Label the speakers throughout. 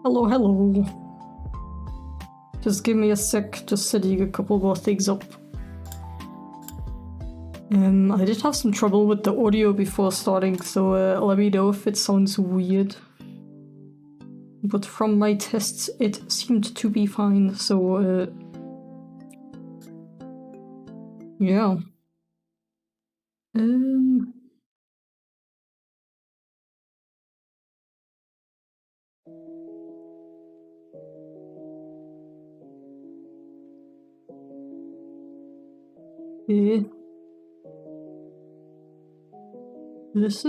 Speaker 1: Hello, hello. Just give me a sec, just setting a couple more things up. I did have some trouble with the audio before starting, so let me know if it sounds weird. But from my tests, it seemed to be fine, so yeah. Yeah. This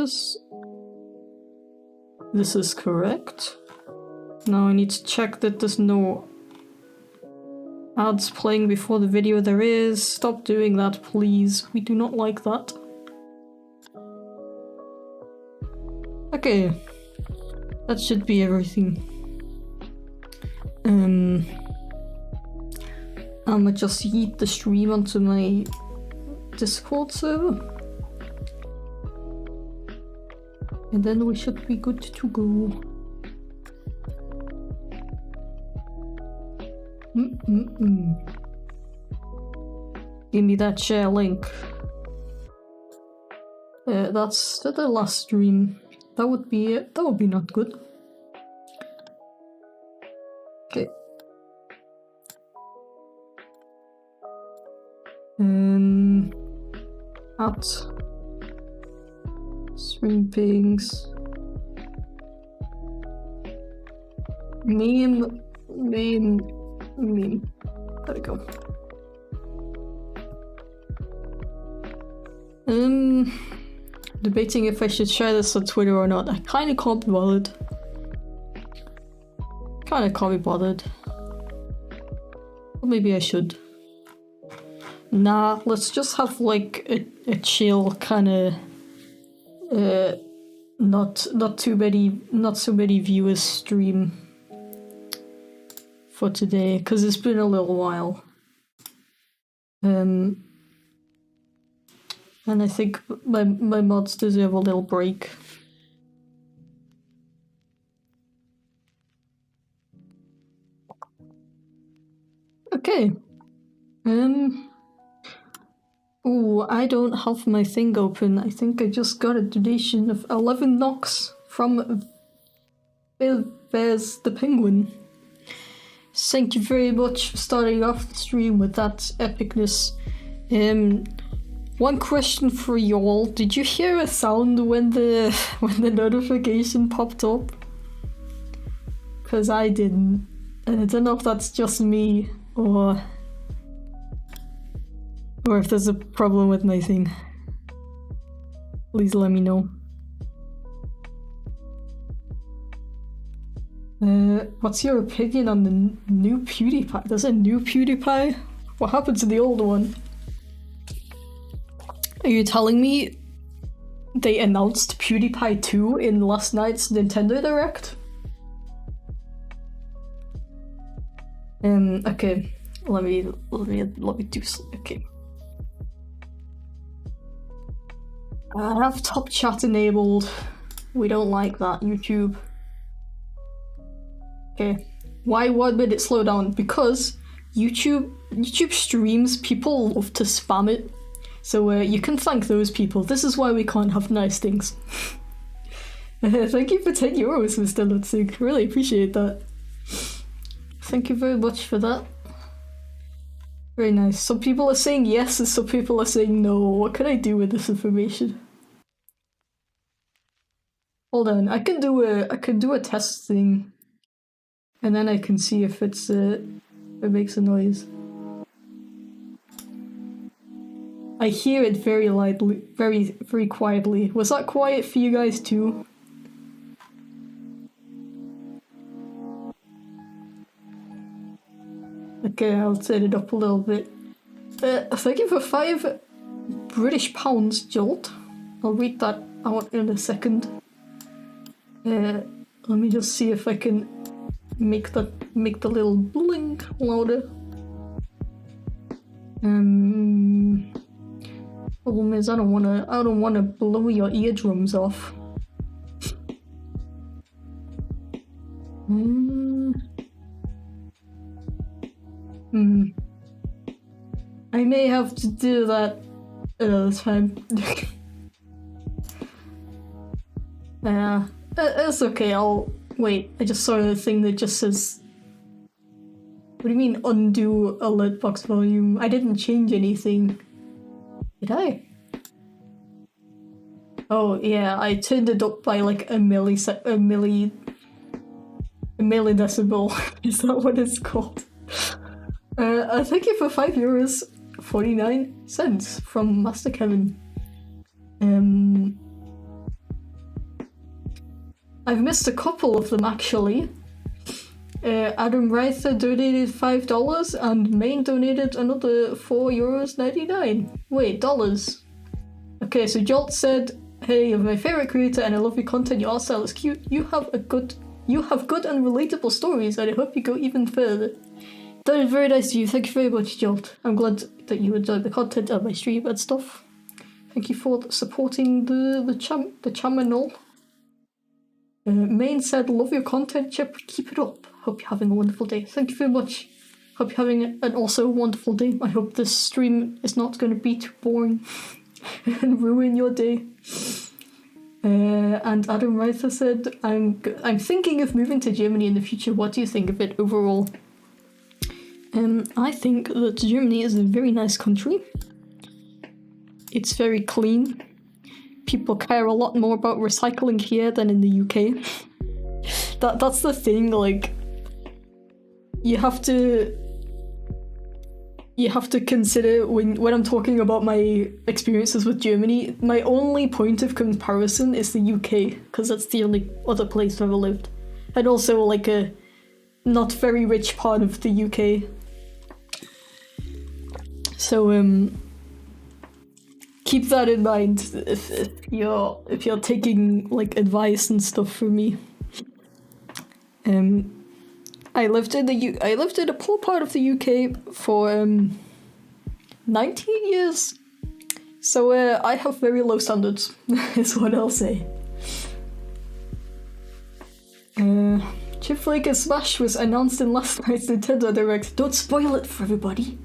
Speaker 1: is correct. Now I need to check that there's no ads playing before the video. There is. Stop doing that, please. We do not like that. Okay. That should be everything. I'ma just yeet the stream onto my Discord server. And then we should be good to go. Give me that share link. That's the last stream. That would be it. That would be not good. Okay. At stream pings. Meme. There we go. Debating if I should share this on Twitter or not. I kinda can't be bothered. Or maybe I should. Nah, let's just have like a chill kinda not so many viewers stream for today, because it's been a little while. And I think my mods deserve a little break. Okay. Ooh, I don't have my thing open. I think I just got a donation of 11 NOx from Bears the Penguin. Thank you very much for starting off the stream with that epicness. One question for y'all: did you hear a sound when the notification popped up? Cause I didn't, and I don't know if that's just me or if there's a problem with my thing. Please let me know. What's your opinion on the new PewDiePie? There's a new PewDiePie? What happened to the old one? Are you telling me they announced PewDiePie 2 in last night's Nintendo Direct? Okay. Let me do okay. I have top chat enabled. We don't like that, YouTube. Okay. Why 1 minute slowdown? Because YouTube streams, people love to spam it. So you can thank those people. This is why we can't have nice things. Thank you for 10 euros, Mr. Lutzig. Really appreciate that. Thank you very much for that. Very nice. Some people are saying yes and some people are saying no. What can I do with this information? Hold on, I can do a test thing. And then I can see if it makes a noise. I hear it very lightly, very quietly. Was that quiet for you guys too? Okay, I'll turn it up a little bit. Thank you for 5 British pounds, Jolt. I'll read that out in a second. Let me just see if I can make the little bling louder. Problem is I don't wanna blow your eardrums off. I may have to do that another time. Yeah, it's okay. I'll wait. I just saw a thing that just says. What do you mean undo alert box volume? I didn't change anything. Did I? Oh yeah, I turned it up by like a millidecibel. Is that what it's called? Thank you for €5.49 from Master Kevin. I've missed a couple of them actually. Adam Reither donated $5 and Maine donated another €4.99. Wait, dollars. Okay, so Jolt said, "Hey, you're my favorite creator and I love your content. Your art style is cute. You have good and relatable stories, and I hope you go even further." That is very nice of you. Thank you very much, Jolt. I'm glad that you enjoyed the content of my stream and stuff. Thank you for supporting the channel. Main said, "Love your content, Chip. Keep it up. Hope you're having a wonderful day." Thank you very much. Hope you're having an also wonderful day. I hope this stream is not going to be too boring and ruin your day. And Adam Reither said, I'm thinking of moving to Germany in the future. What do you think of it overall?" I think that Germany is a very nice country. It's very clean. People care a lot more about recycling here than in the UK. That's the thing, like, you have to consider when I'm talking about my experiences with Germany, my only point of comparison is the UK, because that's the only other place I've ever lived. And also like a not very rich part of the UK. So keep that in mind if you're taking like advice and stuff from me. I lived in a poor part of the UK for 19 years, so I have very low standards. Is what I'll say. Chipflake and Smash was announced in last night's Nintendo Direct. Don't spoil it for everybody.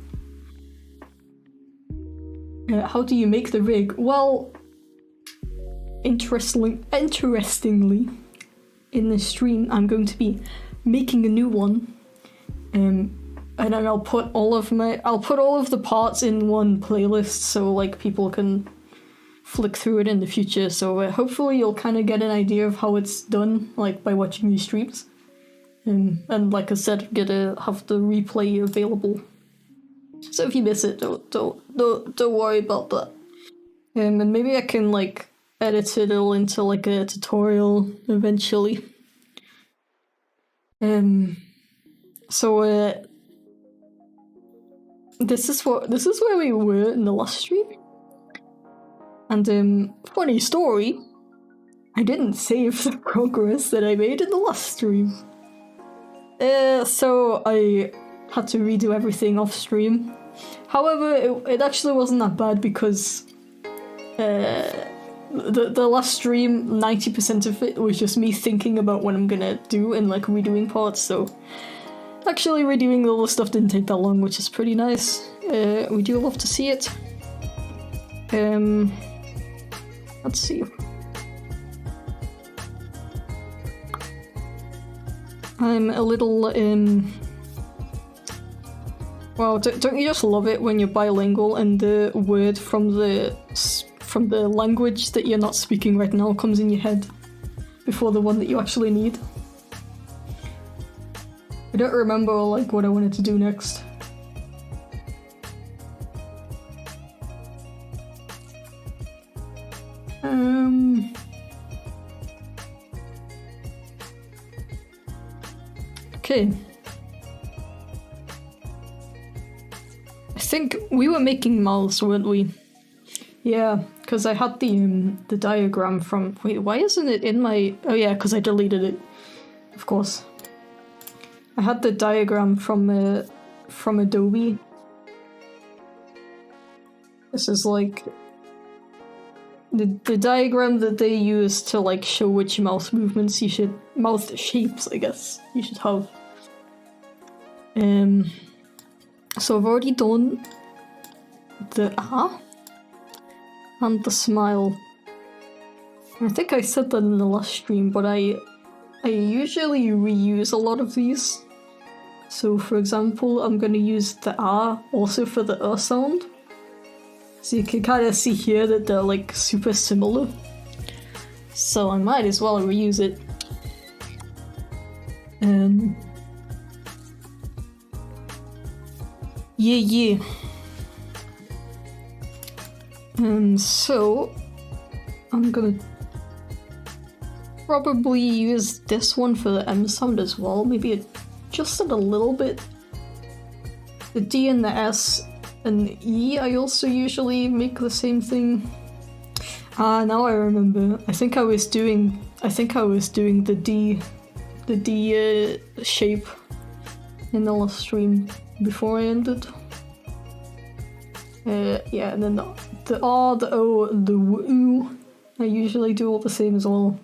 Speaker 1: How do you make the rig? Well, interestingly, in the stream, I'm going to be making a new one, and then I'll put all of the parts in one playlist, so like people can flick through it in the future. So hopefully you'll kind of get an idea of how it's done, like by watching these streams. And like I said, I'm gonna have the replay available. So if you miss it, don't worry about that. And maybe I can like edit it all into like a tutorial eventually. So this is where we were in the last stream. And funny story, I didn't save the progress that I made in the last stream. So I had to redo everything off stream. However, it actually wasn't that bad because the last stream, 90% of it was just me thinking about what I'm gonna do and like redoing parts, so actually redoing all the stuff didn't take that long, which is pretty nice. We do love to see it. Let's see. I'm a little well, don't you just love it when you're bilingual and the word from the language that you're not speaking right now comes in your head before the one that you actually need? I don't remember like what I wanted to do next. Okay. I think we were making mouths, weren't we? Yeah, because I had the diagram from... Wait, why isn't it in my... Oh yeah, because I deleted it. Of course. I had the diagram from Adobe. This is like... the diagram that they use to like show which mouth movements you should, mouth shapes I guess, you should have. So I've already done the ah and the smile. I think I said that in the last stream, but I usually reuse a lot of these. So for example, I'm gonna use the ah also for the sound. So you can kind of see here that they're like super similar. So I might as well reuse it. Yeah. So I'm gonna probably use this one for the M sound as well. Maybe adjust it a little bit. The D and the S and E, I also usually make the same thing. Ah, now I remember. I think I was doing the D shape in the last stream before I ended. Yeah, and then the R, the O, the W, I usually do all the same as well.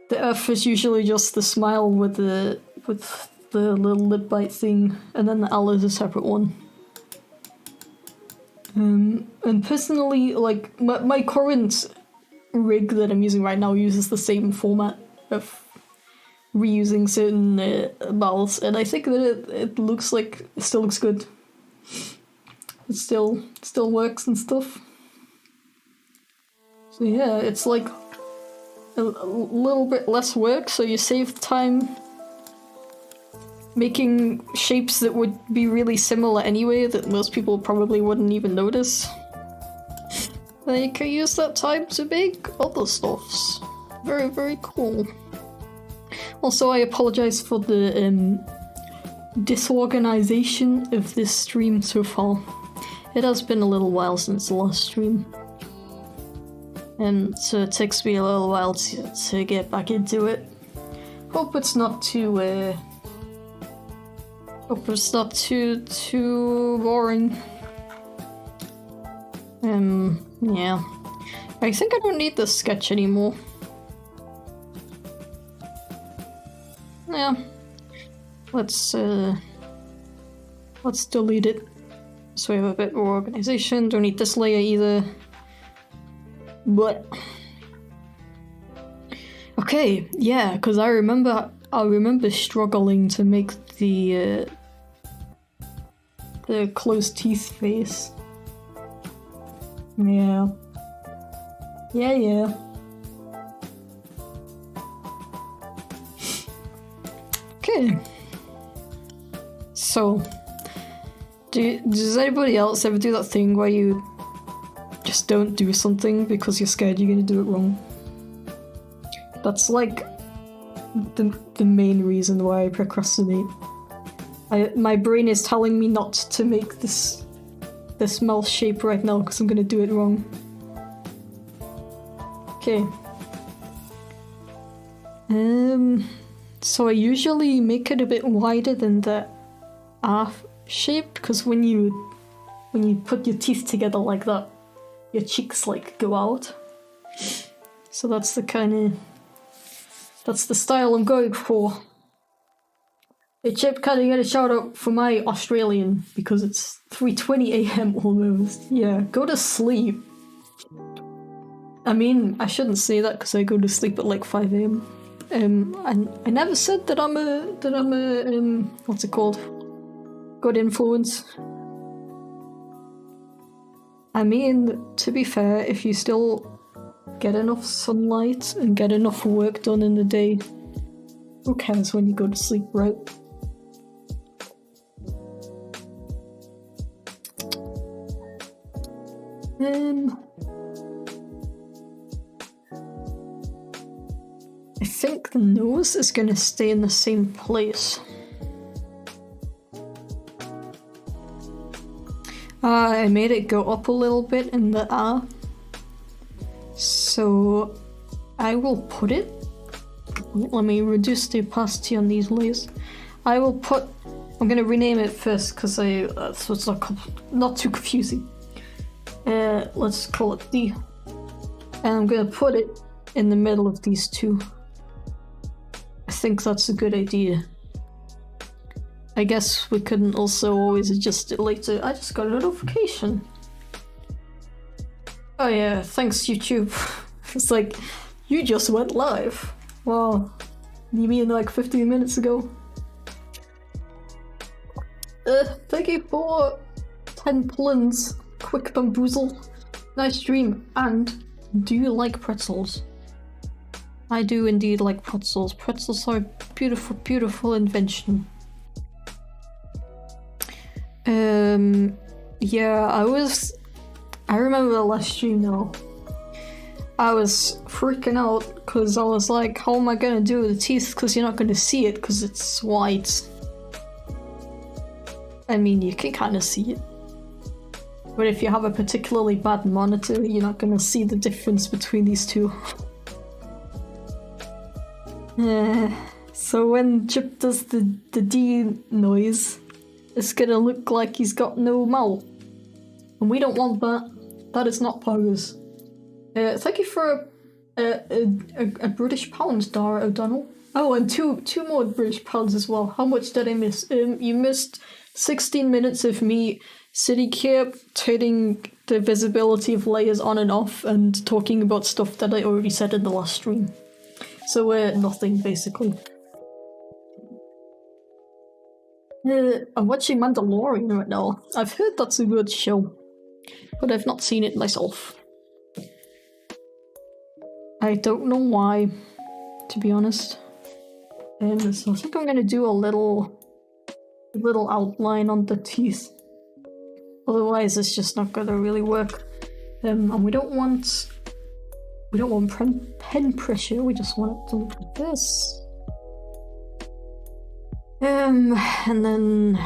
Speaker 1: The F is usually just the smile with the little lip bite thing, and then the L is a separate one. And personally, like, my current rig that I'm using right now uses the same format of reusing certain mouths, and I think that it looks like, it still looks good. It still works and stuff. So yeah, it's like a little bit less work, so you save time making shapes that would be really similar anyway, that most people probably wouldn't even notice. Then you can use that time to make other stuffs. Very, very cool. Also, I apologize for the disorganization of this stream so far. It has been a little while since the last stream. And so it takes me a little while to get back into it. Hope it's not too boring. Yeah. I think I don't need this sketch anymore. Yeah. Let's delete it. So we have a bit more organization. Don't need this layer either. But okay, yeah, because I remember struggling to make the closed teeth face. Yeah. Okay. So, does anybody else ever do that thing where you just don't do something because you're scared you're gonna do it wrong? That's like the main reason why I procrastinate. My brain is telling me not to make this mouth shape right now because I'm gonna do it wrong. Okay. So I usually make it a bit wider than the R shape, because when you put your teeth together like that, your cheeks like go out. So that's the style I'm going for. Hey Chip, can I get a shout out for my Australian, because it's 3:20 AM almost. Yeah, go to sleep. I mean, I shouldn't say that because I go to sleep at like 5 AM. And I never said that I'm a what's it called? Good influence. I mean, to be fair, if you still get enough sunlight and get enough work done in the day, who cares when you go to sleep, right? I think the nose is gonna stay in the same place. I made it go up a little bit in the R. So I will put it. Let me reduce the opacity on these layers. I'm gonna rename it first because so it's not too confusing. Let's call it D. and I'm gonna put it in the middle of these two. I think that's a good idea. I guess we couldn't also always adjust it later. I just got a notification. Oh yeah, thanks YouTube. It's like, you just went live. Wow. You mean like 15 minutes ago? Thank you for 10 plins. Quick bamboozle. Nice stream. And do you like pretzels? I do indeed like pretzels. Pretzels are a beautiful, beautiful invention. Yeah, I remember the last stream now. I was freaking out because I was like, how am I gonna do with the teeth? Because you're not gonna see it because it's white. I mean, you can kind of see it. But if you have a particularly bad monitor, you're not gonna see the difference between these two. So when Chip does the D noise, it's gonna look like he's got no mouth. And we don't want that. That is not poggers. Thank you for a British pound, Dara O'Donnell. Oh, and two more British pounds as well. How much did I miss? You missed 16 minutes of me sitting here turning the visibility of layers on and off and talking about stuff that I already said in the last stream. So nothing, basically. I'm watching Mandalorian right now. I've heard that's a good show, but I've not seen it myself. I don't know why, to be honest. So I think I'm gonna do a little outline on the teeth. Otherwise, it's just not gonna really work. And we don't want pen pressure. We just want it to look like this. And then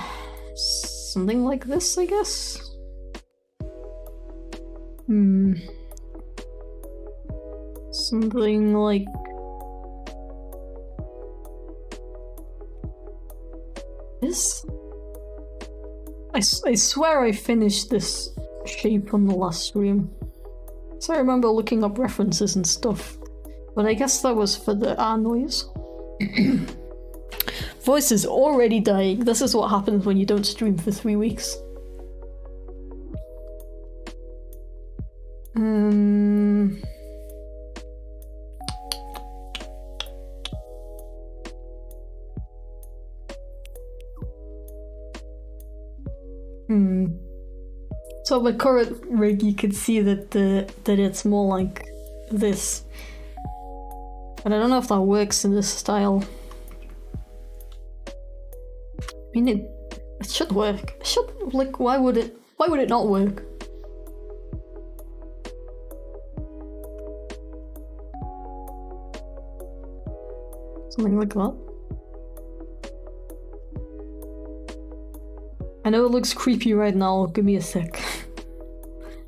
Speaker 1: something like this, I guess. Something like this. I swear I finished this shape on the last stream. So I remember looking up references and stuff. But I guess that was for the R noise. Voice is already dying. This is what happens when you don't stream for 3 weeks. So my current rig, you can see that it's more like this. But I don't know if that works in this style. I mean, it should work. It should, like, why would it not work? Something like that. I know it looks creepy right now, give me a sec.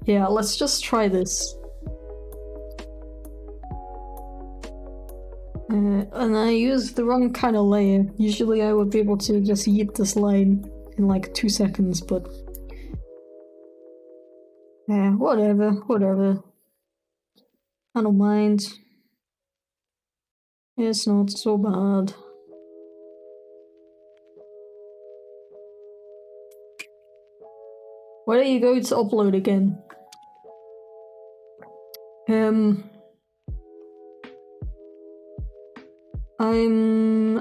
Speaker 1: Yeah, let's just try this. And I used the wrong kind of layer. Usually I would be able to just yeet this line in like 2 seconds, but... yeah, whatever. I don't mind. It's not so bad. When are you going to upload again?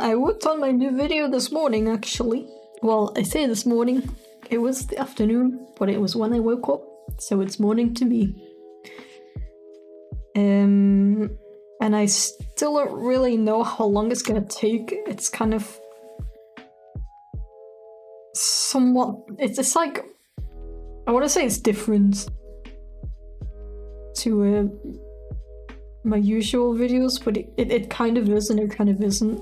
Speaker 1: I worked on my new video this morning, actually. Well, I say this morning. It was the afternoon, but it was when I woke up, so it's morning to me. And I still don't really know how long it's gonna take. It's kind of somewhat. It's like, I want to say it's different to my usual videos, but it kind of is and it kind of isn't.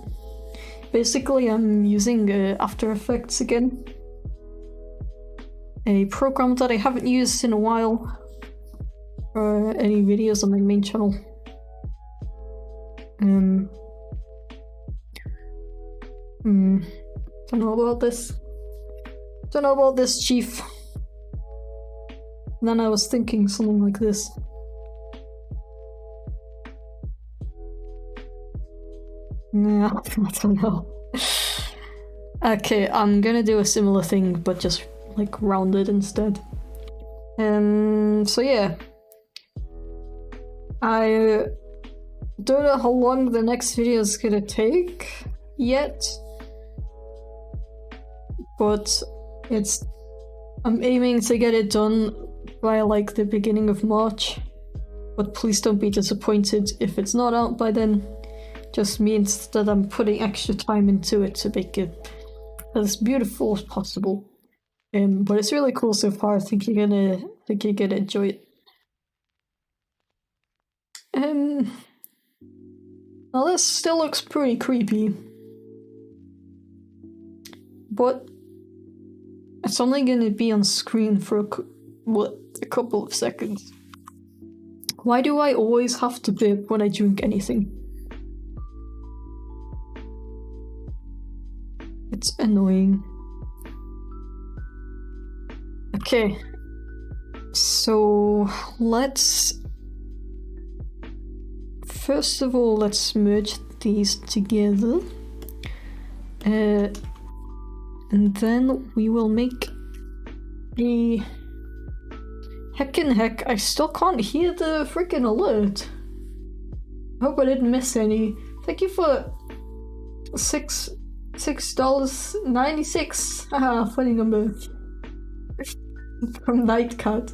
Speaker 1: Basically, I'm using After Effects again. A program that I haven't used in a while for any videos on my main channel. Don't know about this. Don't know about this, Chief. And then I was thinking something like this. Yeah, I don't know. Okay, I'm gonna do a similar thing, but just like rounded instead. So yeah. I don't know how long the next video is gonna take yet, but I'm aiming to get it done by like the beginning of March. But please don't be disappointed if it's not out by then. Just means that I'm putting extra time into it to make it as beautiful as possible. But it's really cool so far. I think you're gonna enjoy it. Now this still looks pretty creepy, but it's only gonna be on screen for a couple of seconds. Why do I always have to burp when I drink anything? It's annoying. Okay, so first of all, let's merge these together. And then we will make a... Heck, I still can't hear the freaking alert. I hope I didn't miss any. Thank you for $6.96. Haha, funny number. From Nightcat.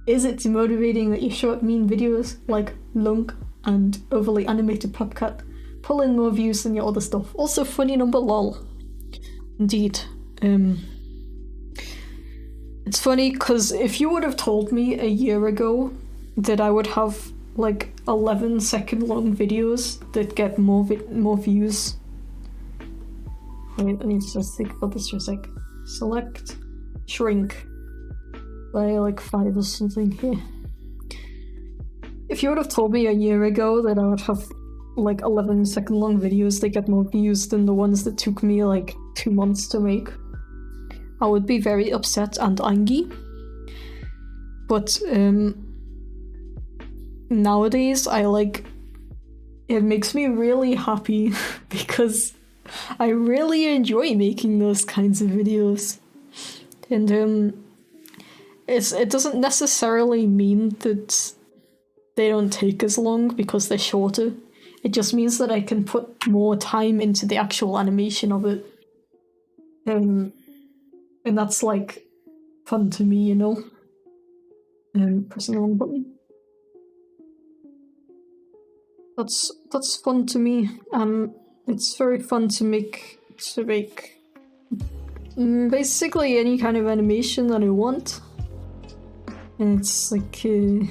Speaker 1: Is it demotivating that you short mean videos like long and overly animated PopCat pull in more views than your other stuff? Also funny number, lol. Indeed. It's funny because if you would have told me a year ago that I would have like 11-second long videos that get more views. Wait, I need to just think about this for a sec. Select, shrink by like 5 or something here. If you would have told me a year ago that I would have like 11-second long videos that get more views than the ones that took me like 2 months to make, I would be very upset and angry. But nowadays it makes me really happy because I really enjoy making those kinds of videos. And it doesn't necessarily mean that they don't take as long because they're shorter. It just means that I can put more time into the actual animation of it. And that's like fun to me, you know? Pressing the wrong button. That's fun to me. It's very fun to make basically any kind of animation that I want. And it's like I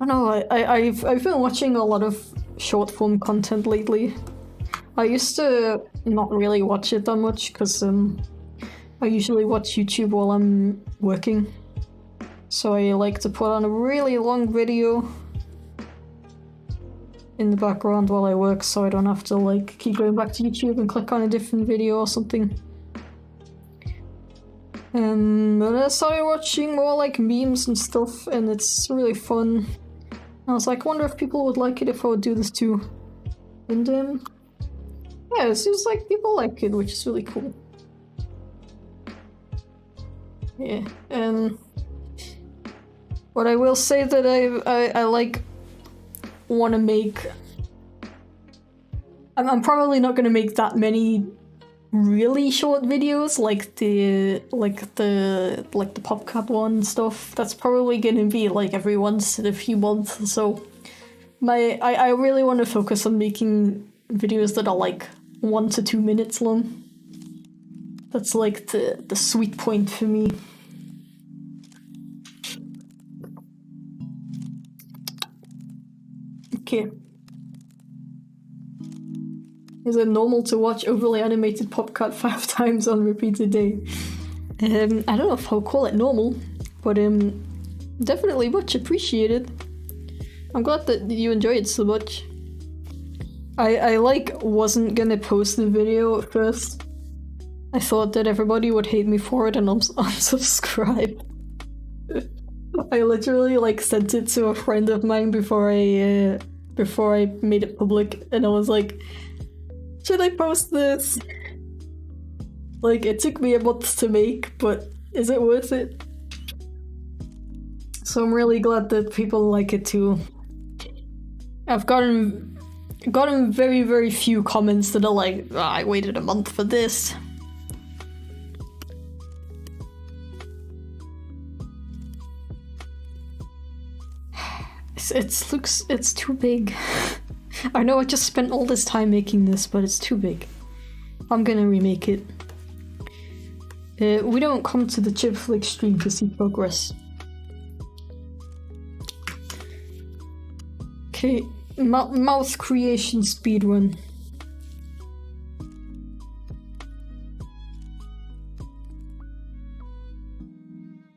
Speaker 1: don't know, I've been watching a lot of short form content lately. I used to not really watch it that much because I usually watch YouTube while I'm working. So I like to put on a really long video in the background while I work so I don't have to like keep going back to YouTube and click on a different video or something. But I started watching more like memes and stuff and it's really fun. I was like, I wonder if people would like it if I would do this too. And yeah, it seems like people like it, which is really cool. Yeah, what I will say that I like want to make. I'm probably not going to make that many really short videos like the PopCat one and stuff. That's probably going to be like every once in a few months or so. I really want to focus on making videos that are like 1 to 2 minutes long. That's like the sweet point for me. Okay. Is it normal to watch overly animated PopCat 5 times on repeat a day? I don't know if I'll call it normal, but definitely much appreciated. I'm glad that you enjoy it so much. I wasn't gonna post the video at first. I thought that everybody would hate me for it and unsubscribe. I literally sent it to a friend of mine before I before I made it public, and I was like, should I post this? Like, it took me a month to make, but is it worth it? So I'm really glad that people like it too. I've gotten very, very few comments that are like, oh, I waited a month for this. It's too big. I know I just spent all this time making this, but it's too big. I'm gonna remake it. We don't come to the Chipflake stream to see progress. Okay, mouth creation speedrun.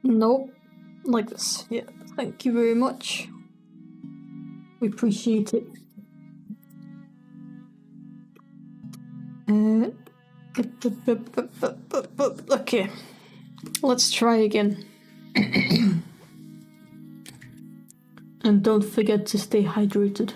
Speaker 1: Nope, like this. Yeah, thank you very much. We appreciate it. Okay, let's try again. And don't forget to stay hydrated.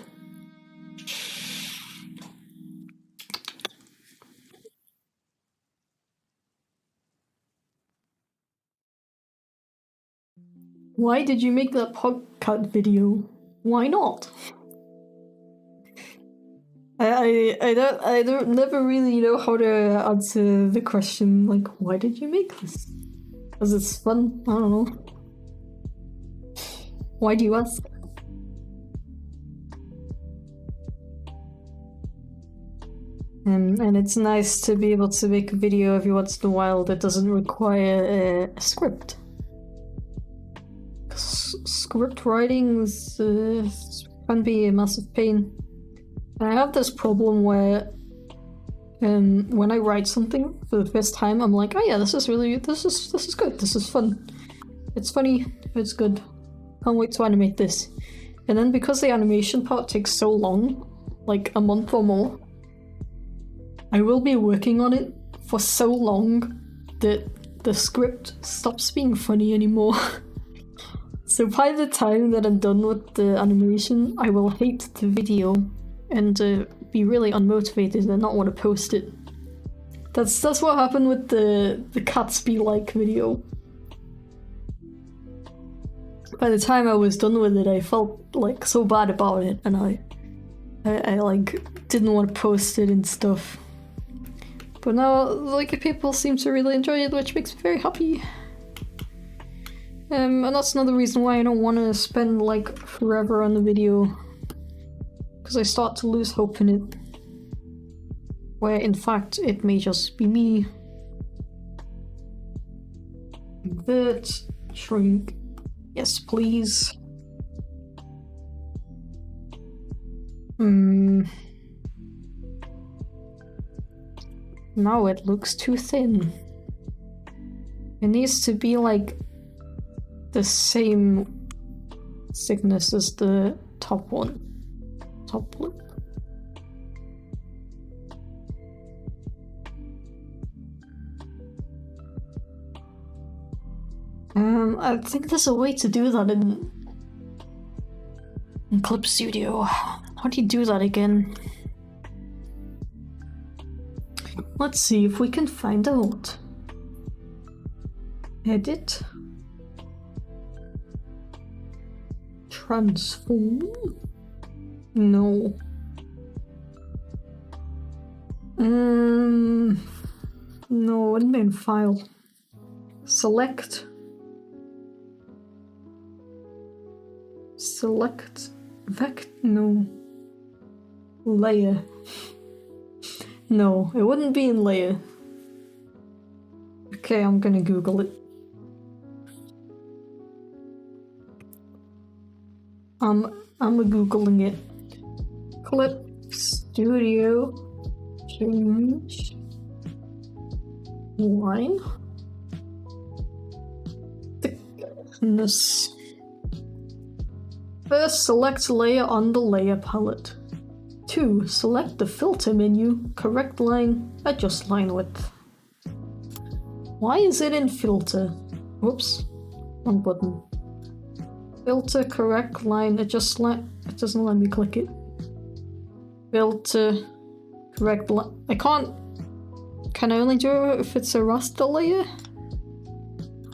Speaker 1: Why did you make that podcast video? Why not? I don't never really know how to answer the question, like, why did you make this? Because it's fun, I don't know. Why do you ask? And it's nice to be able to make a video every once in a while that doesn't require a script. Script writing can be a massive pain. And I have this problem where when I write something for the first time, I'm like, oh yeah, this is good, this is fun. It's funny, it's good. Can't wait to animate this. And then because the animation part takes so long, like a month or more, I will be working on it for so long that the script stops being funny anymore. So by the time that I'm done with the animation, I will hate the video and be really unmotivated and not want to post it. That's what happened with the cats be like video. By the time I was done with it, I felt like so bad about it, and I like didn't want to post it and stuff. But now, like, people seem to really enjoy it, which makes me very happy. And that's another reason why I don't want to spend like forever on the video, because I start to lose hope in it. Where in fact it may just be me. Invert, shrink, yes please. Now it looks too thin. It needs to be like the same thickness as the top one. Top lip. I think there's a way to do that in Clip Studio. How do you do that again? Let's see if we can find out. Edit. Transform? No. No, admin file. Select. Select. No. Layer. No, it wouldn't be in layer. Okay, I'm gonna Google it. I'm Googling it. Clip Studio. Change. Line. Thickness. First, select layer on the layer palette. 2. Select the filter menu, correct line, adjust line width. Why is it in filter? Whoops, wrong button. Filter, correct line, adjust line. It doesn't let me click it. filter correct I can't. Can I only do it if it's a raster layer?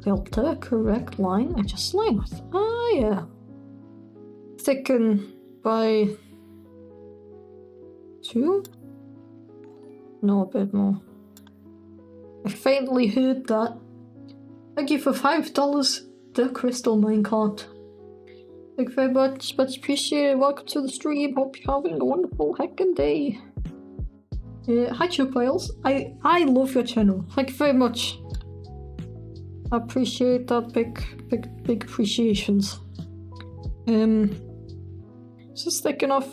Speaker 1: Filter correct line adjust length. Ah yeah. Thicken by 2? No, a bit more. I faintly heard that. Thank you for $5. The crystal minecart. Thank you very much appreciated. Welcome to the stream. Hope you're having a wonderful heckin' day. Hi Chipfiles. I love your channel. Thank you very much. I appreciate that. Big appreciations. Is this thick enough?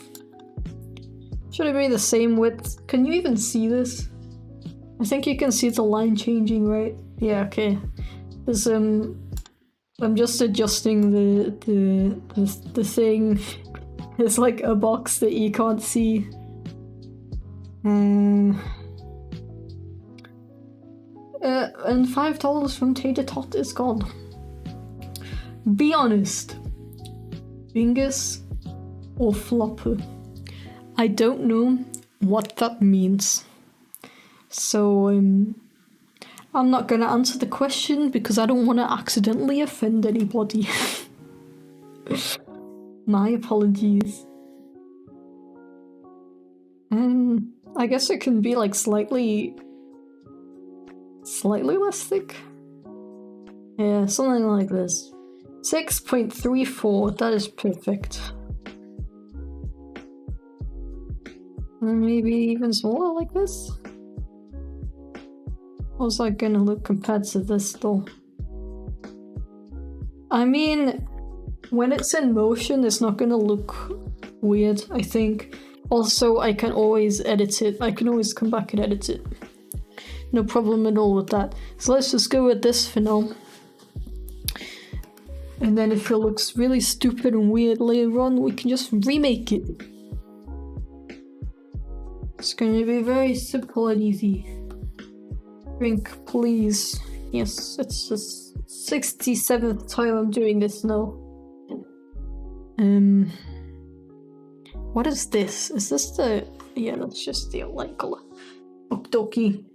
Speaker 1: Should it be the same width? Can you even see this? I think you can see the line changing, right? Yeah, okay. There's I'm just adjusting the thing. It's like a box that you can't see. And $5 from Tater Tot is gone. Be honest. Bingus or flopper? I don't know what that means. So I'm not gonna answer the question because I don't want to accidentally offend anybody. My apologies. I guess it can be like slightly less thick. Yeah, something like this. 6.34, that is perfect. And maybe even smaller like this. How's that gonna look compared to this though? I mean, when it's in motion, it's not gonna look weird, I think. Also, I can always edit it. I can always come back and edit it. No problem at all with that. So let's just go with this for now. And then if it looks really stupid and weird later on, we can just remake it. It's going to be very simple and easy. Drink, please. Yes, it's the 67th time I'm doing this now. What is this? Is this the... Yeah, that's just the light color. Okdoki.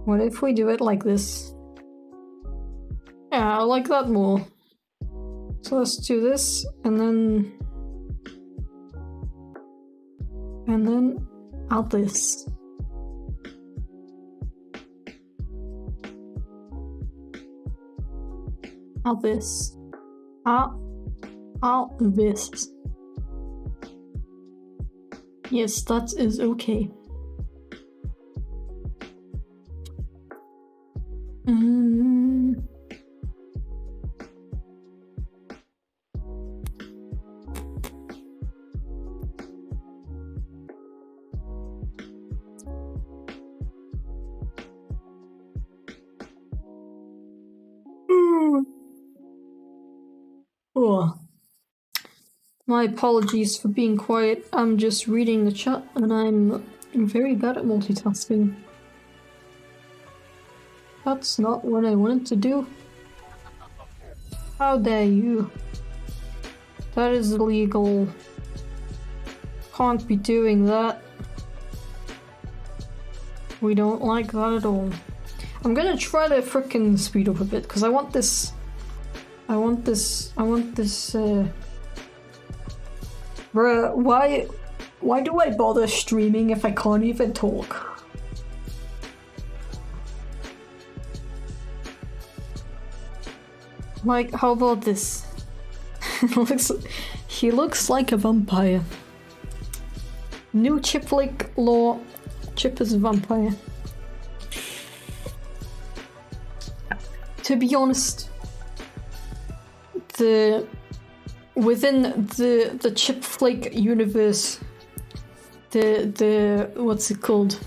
Speaker 1: What if we do it like this? Yeah, I like that more. So let's do this, and then add this. Add this. Add this. Yes, that is okay. Oh. My apologies for being quiet. I'm just reading the chat and I'm very bad at multitasking. That's not what I wanted to do. How dare you? That is illegal. Can't be doing that. We don't like that at all. I'm gonna try to frickin' speed up a bit because I want this. Bruh, why do I bother streaming if I can't even talk? Like, how about this? He looks like a vampire. New Chipflake law. Chip is a vampire. To be honest, within the Chipflake universe, the what's it called?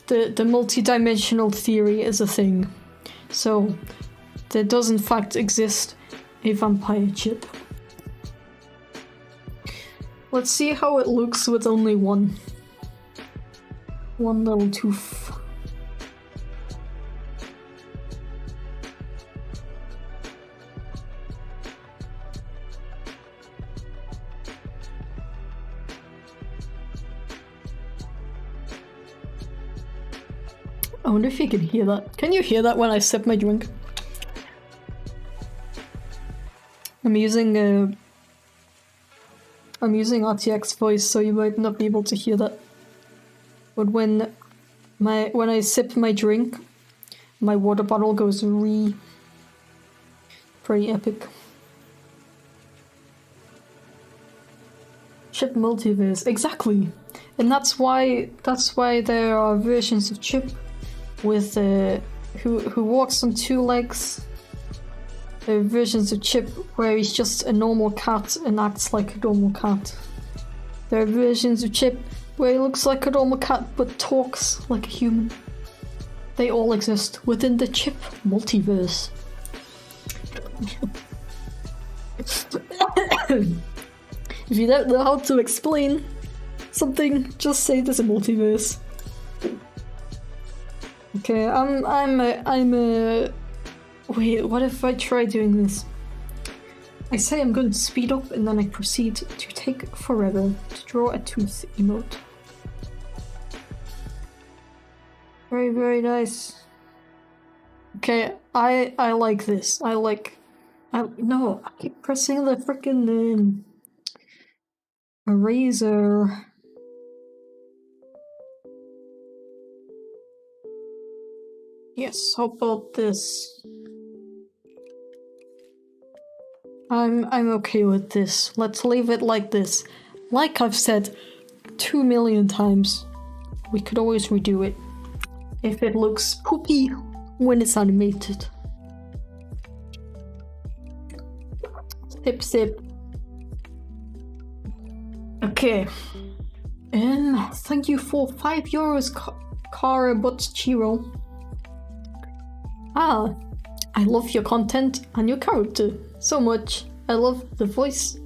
Speaker 1: The multi-dimensional theory is a thing. So there does in fact exist a vampire chip. Let's see how it looks with only one little tooth. I wonder if you can hear that. Can you hear that when I sip my drink? I'm using RTX voice, so you might not be able to hear that. But when I sip my drink, my water bottle goes pretty epic. Chip multiverse, exactly, and that's why there are versions of Chip with who walks on two legs. There are versions of Chip where he's just a normal cat and acts like a normal cat. There are versions of Chip where he looks like a normal cat but talks like a human. They all exist within the Chip multiverse. If you don't know how to explain something, just say there's a multiverse. Okay, wait, what if I try doing this? I say I'm going to speed up and then I proceed to take forever to draw a tooth emote. Very, very nice. Okay, I like this. No, I keep pressing the frickin' eraser. Yes, how about this? I'm okay with this. Let's leave it like this. Like I've said 2 million times, we could always redo it if it looks poopy when it's animated. Sip, sip. Okay. Thank you for €5, Cara Chiro. Ah, I love your content and your character so much. I love the voice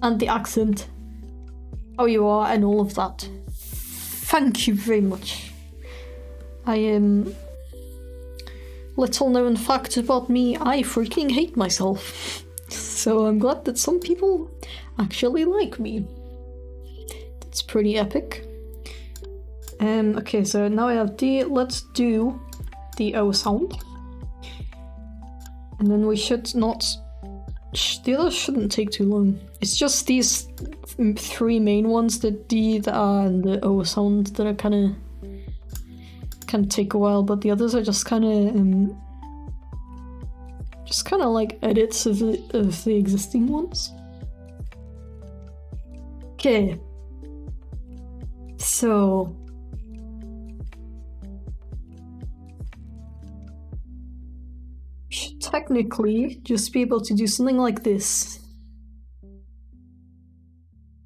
Speaker 1: and the accent, how you are and all of that. Thank you very much. Little known fact about me, I freaking hate myself. So I'm glad that some people actually like me. That's pretty epic. Okay, so now I have D. Let's do the O sound. And then we should not... The others shouldn't take too long. It's just these 3 main ones, the D, the R, and the O sound, that are kind of take a while, but the others are just kind of like edits of the existing ones. Okay. So... should technically just be able to do something like this.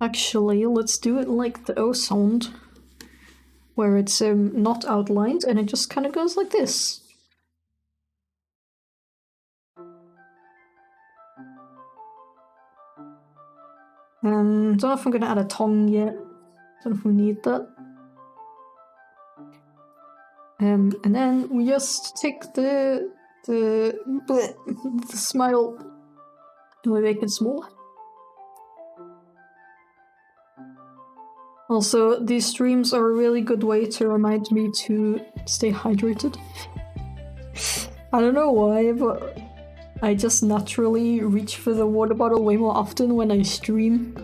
Speaker 1: Actually, let's do it like the O sound, where it's not outlined and it just kind of goes like this. Don't know if I'm going to add a tongue yet. Don't know if we need that. And then we just take the smile and we make it small. Also, these streams are a really good way to remind me to stay hydrated. I don't know why, but I just naturally reach for the water bottle way more often when I stream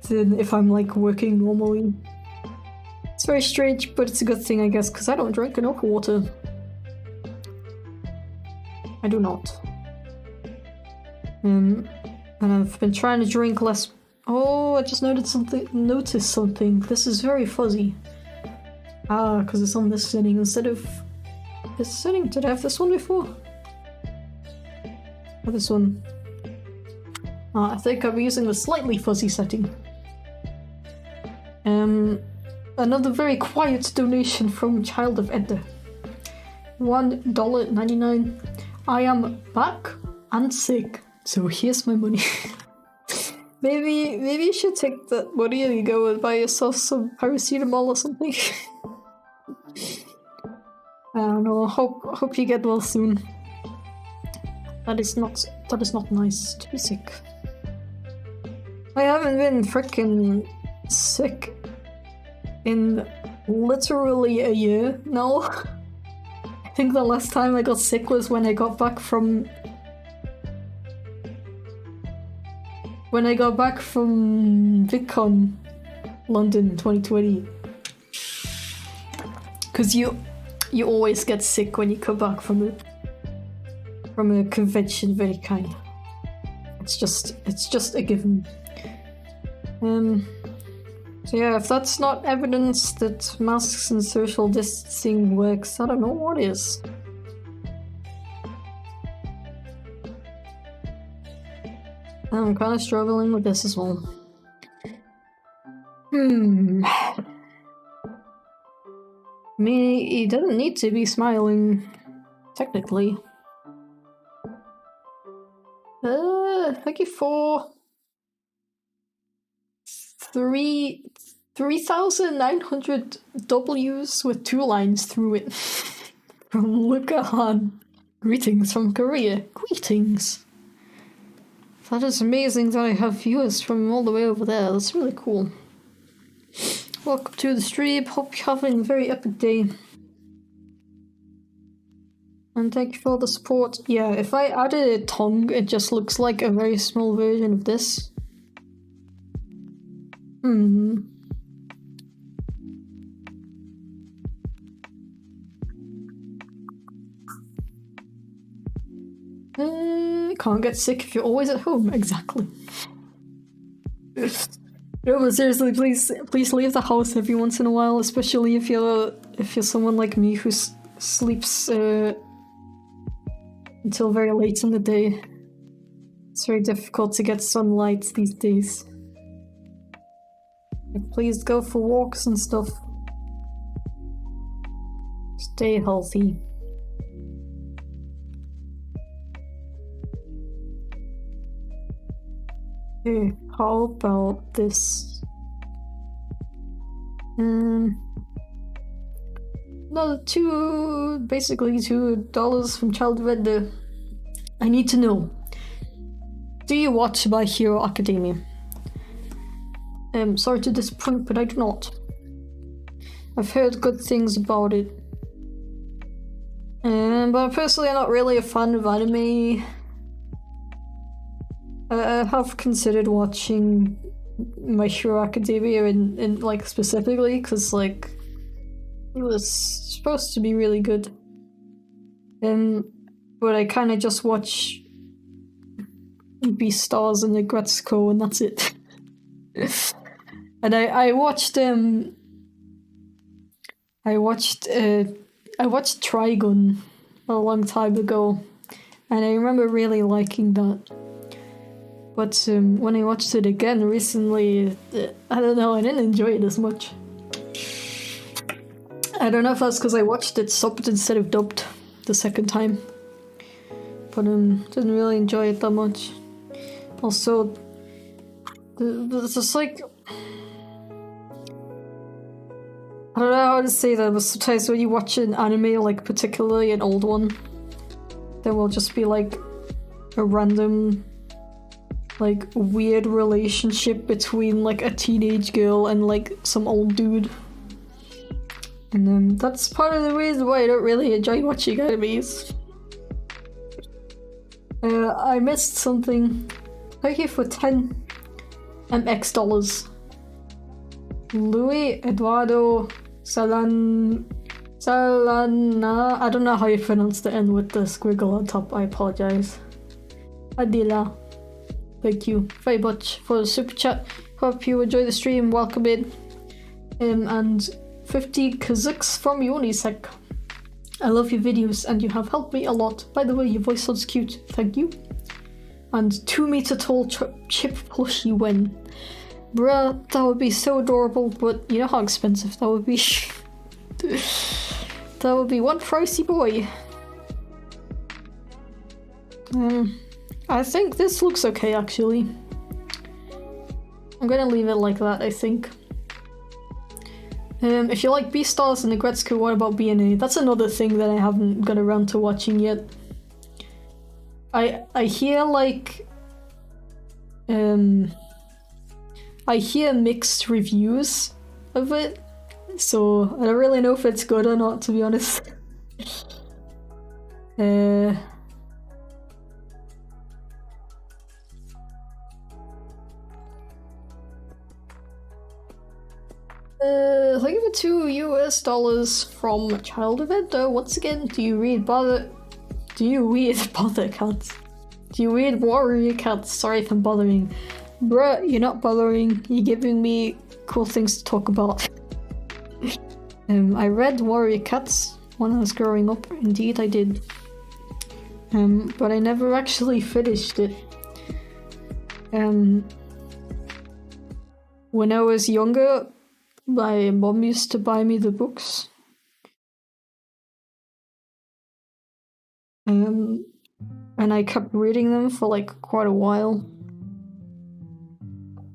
Speaker 1: than if I'm like working normally. It's very strange, but it's a good thing, I guess, because I don't drink enough water. I do not. And I've been trying to drink less. Oh, I just noticed something. This is very fuzzy. Ah, because it's on this setting instead of this setting. Did I have this one before? Or this one? I think I'm using the slightly fuzzy setting. Another very quiet donation from Child of Edda. $1.99. I am back and sick, so here's my money. maybe you should take that money and go and buy yourself some paracetamol or something. I don't know. Hope you get well soon. That is not nice to be sick. I haven't been freaking sick in literally a year now. I think the last time I got sick was when I got back from VidCon London 2020. Because you always get sick when you come back from a convention, very kind. It's just a given. So yeah, if that's not evidence that masks and social distancing works, I don't know what is. I'm kind of struggling with this as well. I mean, he doesn't need to be smiling, technically. Thank you for 3,900 W's with 2 lines through it. From Luca Han. Greetings from Korea. Greetings. That is amazing that I have viewers from all the way over there. That's really cool. Welcome to the stream. Hope you're having a very epic day. And thank you for the support. Yeah, if I added a tongue, it just looks like a very small version of this. Can't get sick if you're always at home. Exactly. No, but seriously, please leave the house every once in a while, especially if you're someone like me who sleeps until very late in the day. It's very difficult to get sunlight these days. Like, please go for walks and stuff. Stay healthy. Okay, how about this? Another basically $2 from Child Vendor. I need to know. Do you watch My Hero Academia? Sorry to disappoint, but I do not. I've heard good things about it. But personally, I'm not really a fan of anime. I have considered watching My Hero Academia in like specifically because like it was supposed to be really good. But I kind of just watch Beastars and Negretzko and that's it. And I watched Trigun a long time ago, and I remember really liking that. But when I watched it again recently, I don't know, I didn't enjoy it as much. I don't know if that's because I watched it subbed instead of dubbed the second time. But didn't really enjoy it that much. Also, it's just like, I don't know how to say that, but sometimes when you watch an anime, like particularly an old one, there will just be like a random like weird relationship between like a teenage girl and like some old dude. And that's part of the reason why I don't really enjoy watching animes. I missed something. Thank you for 10 MX dollars. Louis Eduardo Salana. I don't know how you pronounce the N with the squiggle on top. I apologize. Adila. Thank you very much for the super chat. Hope you enjoy the stream. Welcome in. And 50 Kazuks from Unisec. I love your videos and you have helped me a lot. By the way, your voice sounds cute. Thank you. And 2-meter tall chip plushie when. Bruh, that would be so adorable, but you know how expensive that would be. That would be one pricey boy. I think this looks okay actually. I'm gonna leave it like that, I think. If you like Beastars and Negretzko, what about BNA? That's another thing that I haven't got around to watching yet. I hear like I hear mixed reviews of it, so I don't really know if it's good or not, to be honest. I'll give it $2 from a child event. Once again, do you read bother cats? Do you read warrior cats? Sorry if I'm bothering. Bruh, you're not bothering. You're giving me cool things to talk about. I read Warrior Cats when I was growing up. Indeed, I did. But I never actually finished it. When I was younger, my mom used to buy me the books. And I kept reading them for like quite a while.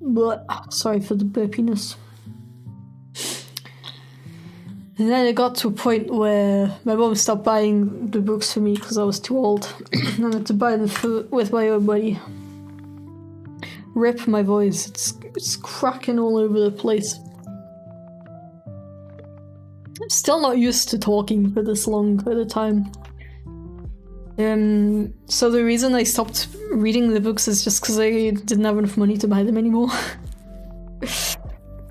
Speaker 1: But sorry for the burpiness. And then it got to a point where my mom stopped buying the books for me because I was too old. I had to buy them with my own money. Rip my voice, it's cracking all over the place. I'm still not used to talking for this long at a time. So the reason I stopped reading the books is just because I didn't have enough money to buy them anymore.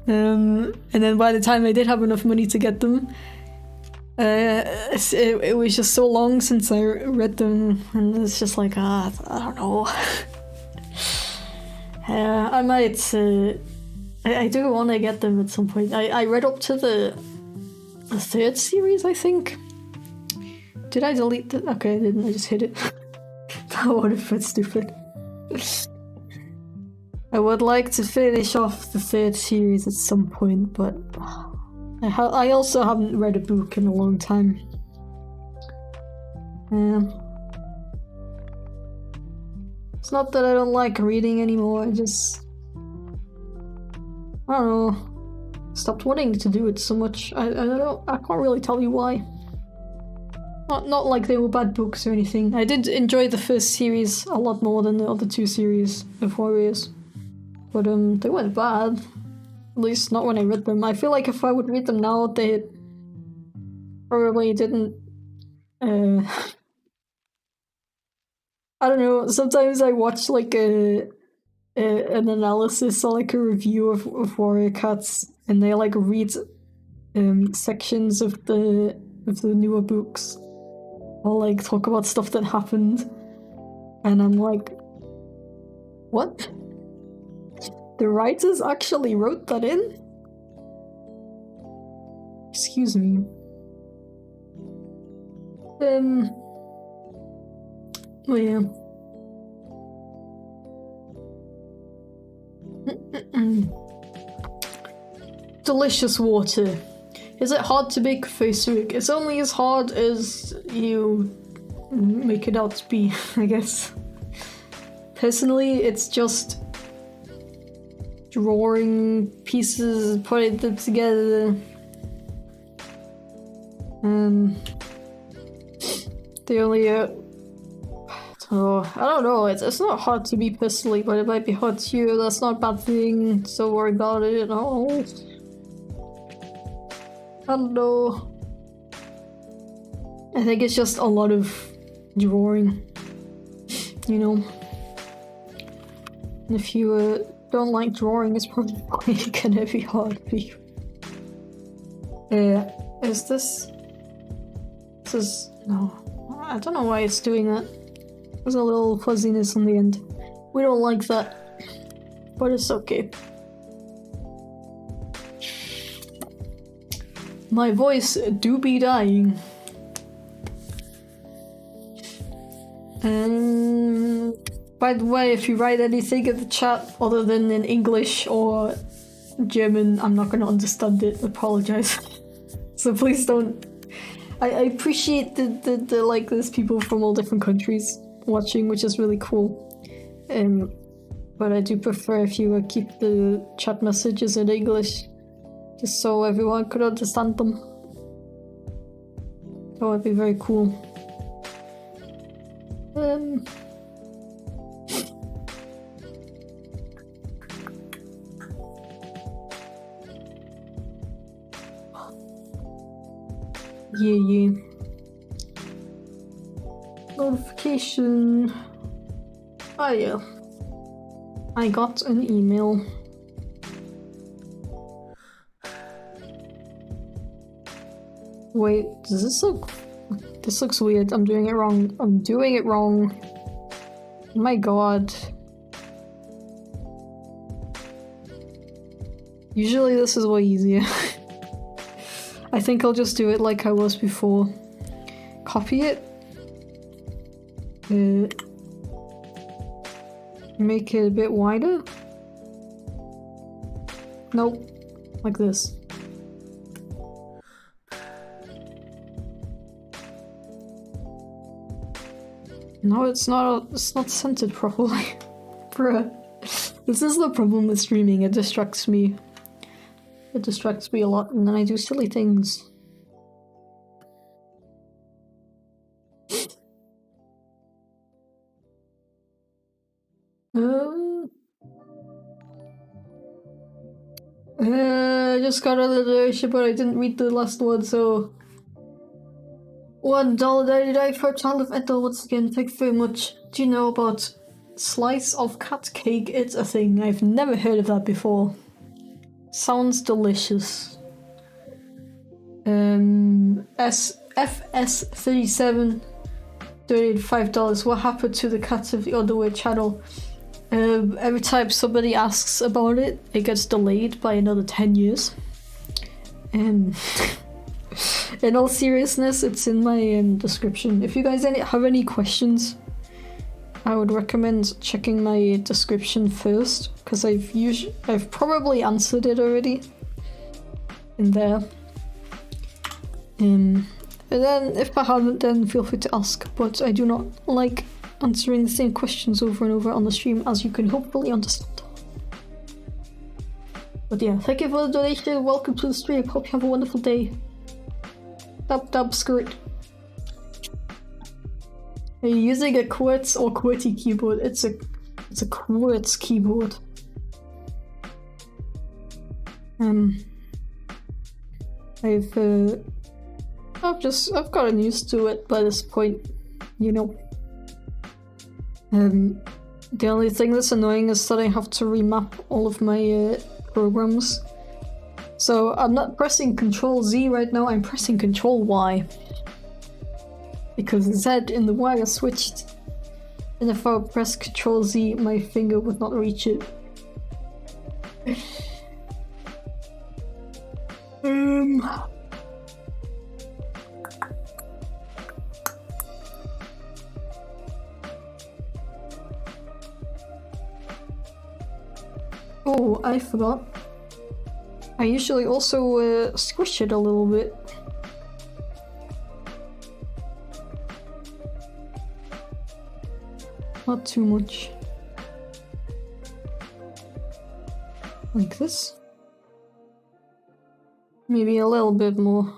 Speaker 1: And then by the time I did have enough money to get them, it was just so long since I read them, and it's just like, I don't know. I might, I do want to get them at some point. I read up to the third series, I think. Did I delete it? Okay, I didn't, I just hit it. That would have been stupid. I would like to finish off the third series at some point, but I also haven't read a book in a long time. It's not that I don't like reading anymore, I don't know, stopped wanting to do it so much. I can't really tell you why. Not like they were bad books or anything. I did enjoy the first series a lot more than the other two series of Warriors. But they weren't bad. At least not when I read them. I feel like if I would read them now, they probably didn't... I don't know, sometimes I watch like an analysis or like a review of Warrior Cats, and they like read sections of the newer books, or like talk about stuff that happened, and I'm like, what? The writers actually wrote that in? Excuse me. Oh yeah. Delicious water. Is it hard to make Facerig? It's only as hard as you make it out to be, I guess. Personally, it's just drawing pieces, putting them together. The only I don't know, it's not hard to me personally, but it might be hard to you. That's not a bad thing, don't worry about it. Oh, I don't know. I think it's just a lot of drawing, you know. And if you don't like drawing, it's probably gonna be hard for you. Is this... This is... No. I don't know why it's doing that. There's a little fuzziness on the end. We don't like that. But it's okay. My voice do be dying. By the way, if you write anything in the chat other than in English or German, I'm not gonna understand it. Apologize. So please don't. I appreciate the like there's people from all different countries watching, which is really cool. But I do prefer if you keep the chat messages in English, just so everyone could understand them. That would be very cool. Yeah. Notification. Oh yeah. I got an email. Wait, does this look... This looks weird. I'm doing it wrong. I'm doing it wrong. Oh my god. Usually this is way easier. I think I'll just do it like I was before. Copy it. Make it a bit wider. Nope. Like this. No, it's not centered properly. Bruh. This is the problem with streaming, it distracts me. It distracts me a lot and then I do silly things. I just got another donation, but I didn't read the last one, so... $1.99 for a child of Ethel once again, thank you very much. Do you know about slice of cat cake? It's a thing. I've never heard of that before. Sounds delicious. FS37 donated $5. What happened to the Cats of the Underwear channel? Every time somebody asks about it, it gets delayed by another 10 years. In all seriousness, it's in my description. If you guys have any questions, I would recommend checking my description first, because I've probably answered it already in there. And then if I haven't, then feel free to ask, but I do not like answering the same questions over and over on the stream, as you can hopefully understand. But yeah, thank you for the donation, welcome to the stream, hope you have a wonderful day. Dub skirt. Are you using a quartz or QWERTY keyboard? It's a quartz keyboard. I've gotten used to it by this point, you know. The only thing that's annoying is that I have to remap all of my programs. So I'm not pressing Control Z right now, I'm pressing Control Y. Because Z in the Y is switched. And if I would press Control Z, my finger would not reach it. Oh, I forgot. I usually also squish it a little bit. Not too much. Like this. Maybe a little bit more.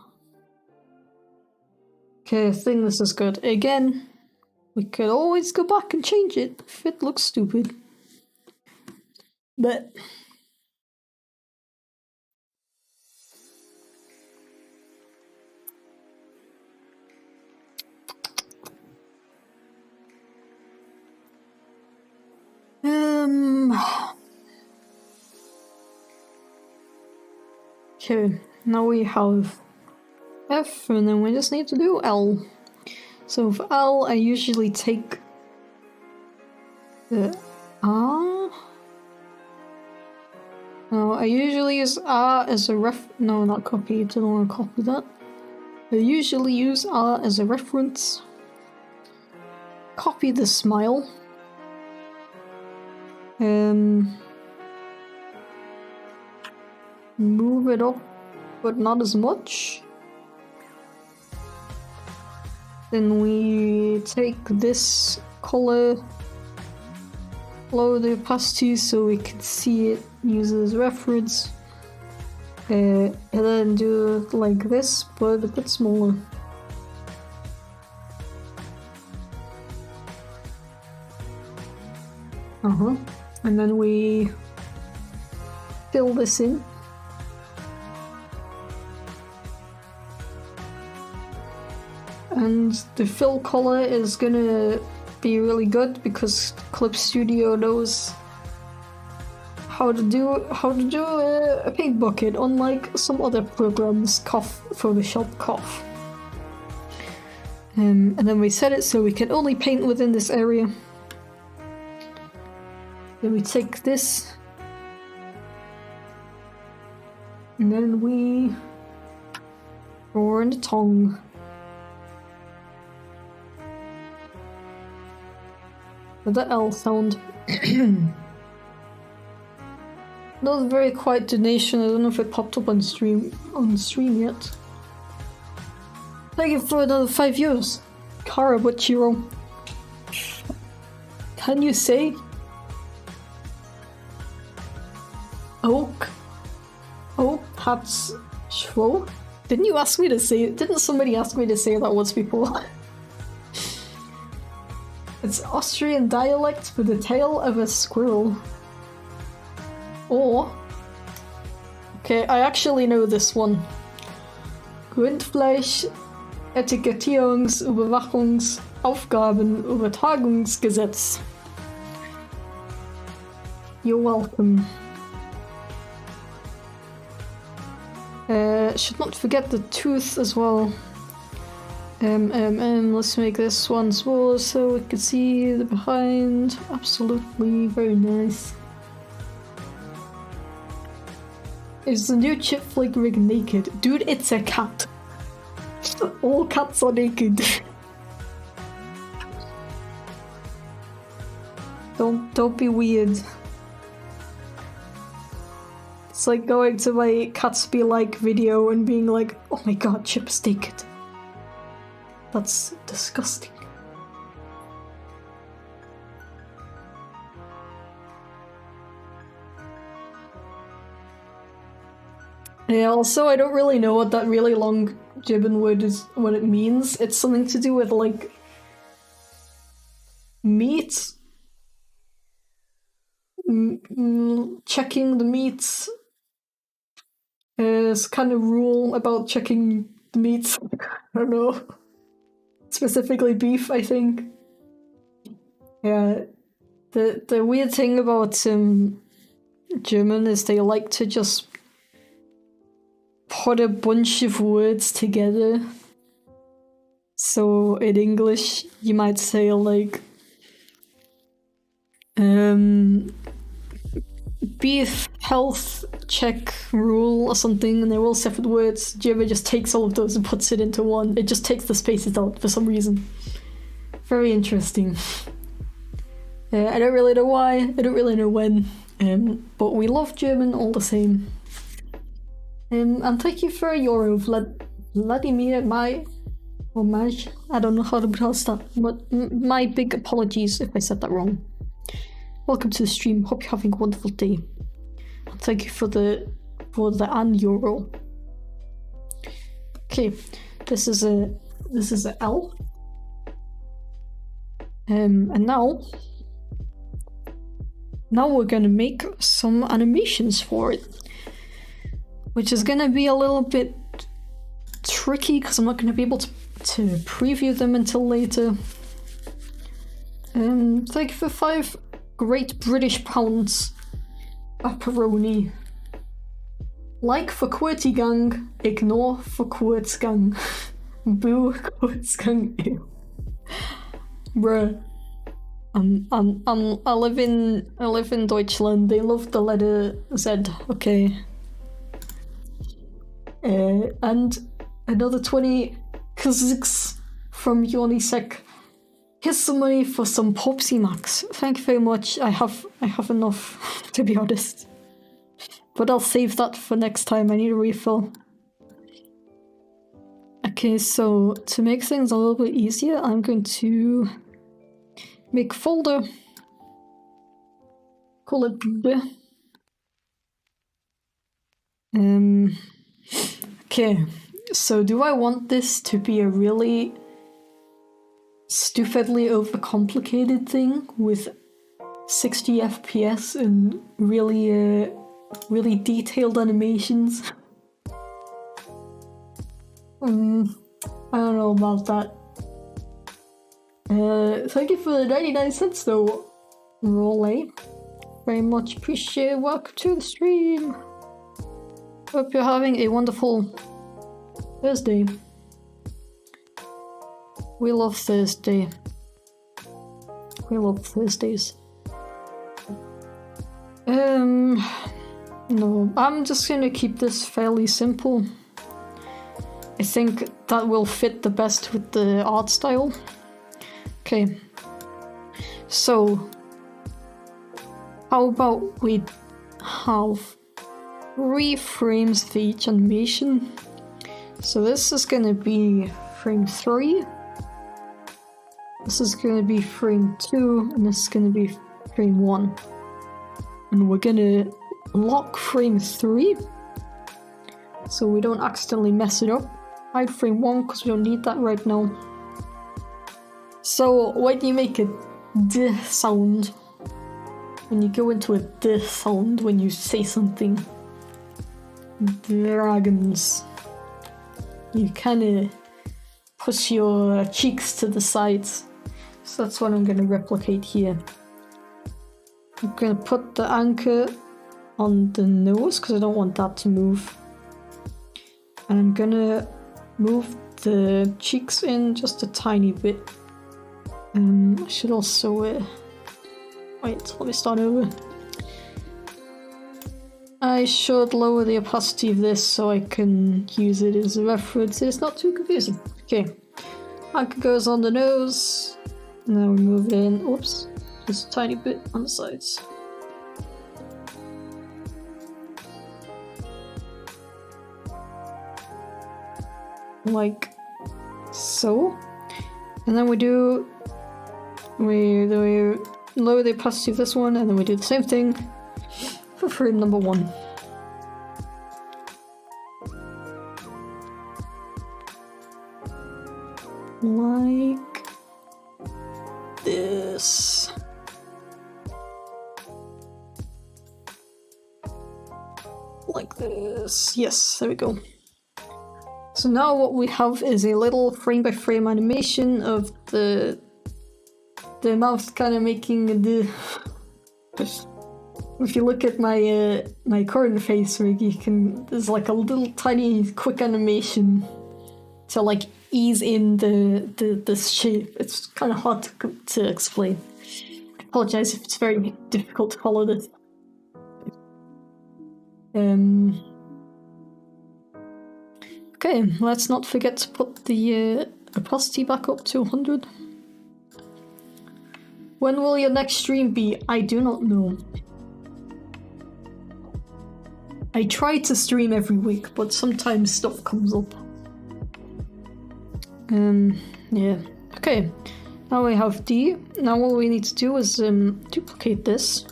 Speaker 1: Okay, I think this is good. Again, we could always go back and change it if it looks stupid. But... Okay, now we have F and then we just need to do L. So for L I usually take the R. No, I usually use R as a no, not copy, I don't want to copy that. I usually use R as a reference. Copy the smile. Move it up, but not as much. Then we take this color, lower the opacity so we can see it, use it as reference, and then do it like this, but a bit smaller. And then we fill this in. and the fill color is gonna be really good because Clip Studio knows how to do a paint bucket, unlike some other programs. Cough, Photoshop, cough. And then we set it so we can only paint within this area. Then we take this, and then we draw in the tongue. With the L sound. Not a very quiet donation. I don't know if it popped up on stream yet. Thank you for another 5 years. Kara Butchiro. Can you say Oak? Oh, perhaps Schwo? Didn't you ask me to say it? Didn't somebody ask me to say that once before? It's Austrian dialect with the tail of a squirrel. Or... okay, I actually know this one. Rindfleisch, Etikettierungs-, Überwachungs-, Aufgaben-, Übertragungsgesetz. You're welcome. Should not forget the tooth as well. Let's make this one smaller so we can see the behind. Absolutely, very nice. Is the new Chipflake rig naked? Dude, it's a cat. All cats are naked. Don't be weird. It's like going to my Cats Be Like video and being like, oh my god, Chip's naked. That's disgusting. Yeah, also I don't really know what that really long gibbon word is, what it means. It's something to do with like meat. Checking the meats. It's kind of rule about checking the meats. I don't know. Specifically beef, I think. Yeah. The weird thing about German is they like to just put a bunch of words together. So in English you might say like beef health check rule or something, and they're all separate words. German just takes all of those and puts it into one. It just takes the spaces out for some reason. Very interesting. I don't really know why, I don't really know when, but we love German all the same. And thank you for your Vladimir, I don't know how to pronounce that, but my big apologies if I said that wrong. Welcome to the stream, hope you're having a wonderful day. And thank you for the €1. Okay, this is a L. And now we're gonna make some animations for it, which is gonna be a little bit tricky because I'm not gonna be able to preview them until later. Thank you for 5 Great British pounds. Pepperoni. Like for QWERTY gang, ignore for QWERTZgang. Boo QWERTZgang. Ew. Bruh. I live in Deutschland. They love the letter Z. Okay. And another 20 Kazakhs from Yonisek. Here's some money for some Popsy Max. Thank you very much. I have enough, to be honest. But I'll save that for next time. I need a refill. Okay, so to make things a little bit easier, I'm going to make a folder. Call it B. Okay, so do I want this to be a really stupidly overcomplicated thing with 60 FPS and really detailed animations? I don't know about that. Thank you for the 99 cents though, Rolly. Very much appreciate. Welcome to the stream. Hope you're having a wonderful Thursday. We love Thursday. We love Thursdays. No, I'm just gonna keep this fairly simple. I think that will fit the best with the art style. Okay. So, how about we have 3 frames for each animation? So this is gonna be frame 3. This is gonna be frame 2, and this is gonna be frame 1. And we're gonna lock frame 3 so we don't accidentally mess it up. Hide frame 1 because we don't need that right now. So when you make a D sound, when you go into a D sound, when you say something, dragons, you kind of push your cheeks to the sides. So that's what I'm going to replicate here. I'm going to put the anchor on the nose because I don't want that to move. And I'm going to move the cheeks in just a tiny bit. I should also... wait, let me start over. I should lower the opacity of this so I can use it as a reference. It's not too confusing. Okay. Anchor goes on the nose. Now we move it in. Oops. Just a tiny bit on the sides. Like so. And then we lower the opacity of this one, and then we do the same thing for frame number 1. Like this. Like this. Yes, there we go. So now what we have is a little frame-by-frame animation of the mouth kind of making the... If you look at my my current face rig, you can... There's like a little tiny quick animation to like ease in this shape. It's kind of hard to explain. I apologize if it's very difficult to follow this. Okay, let's not forget to put the opacity back up to 100. When will your next stream be? I do not know. I try to stream every week, but sometimes stuff comes up. Yeah. Okay, now we have D. Now what we need to do is duplicate this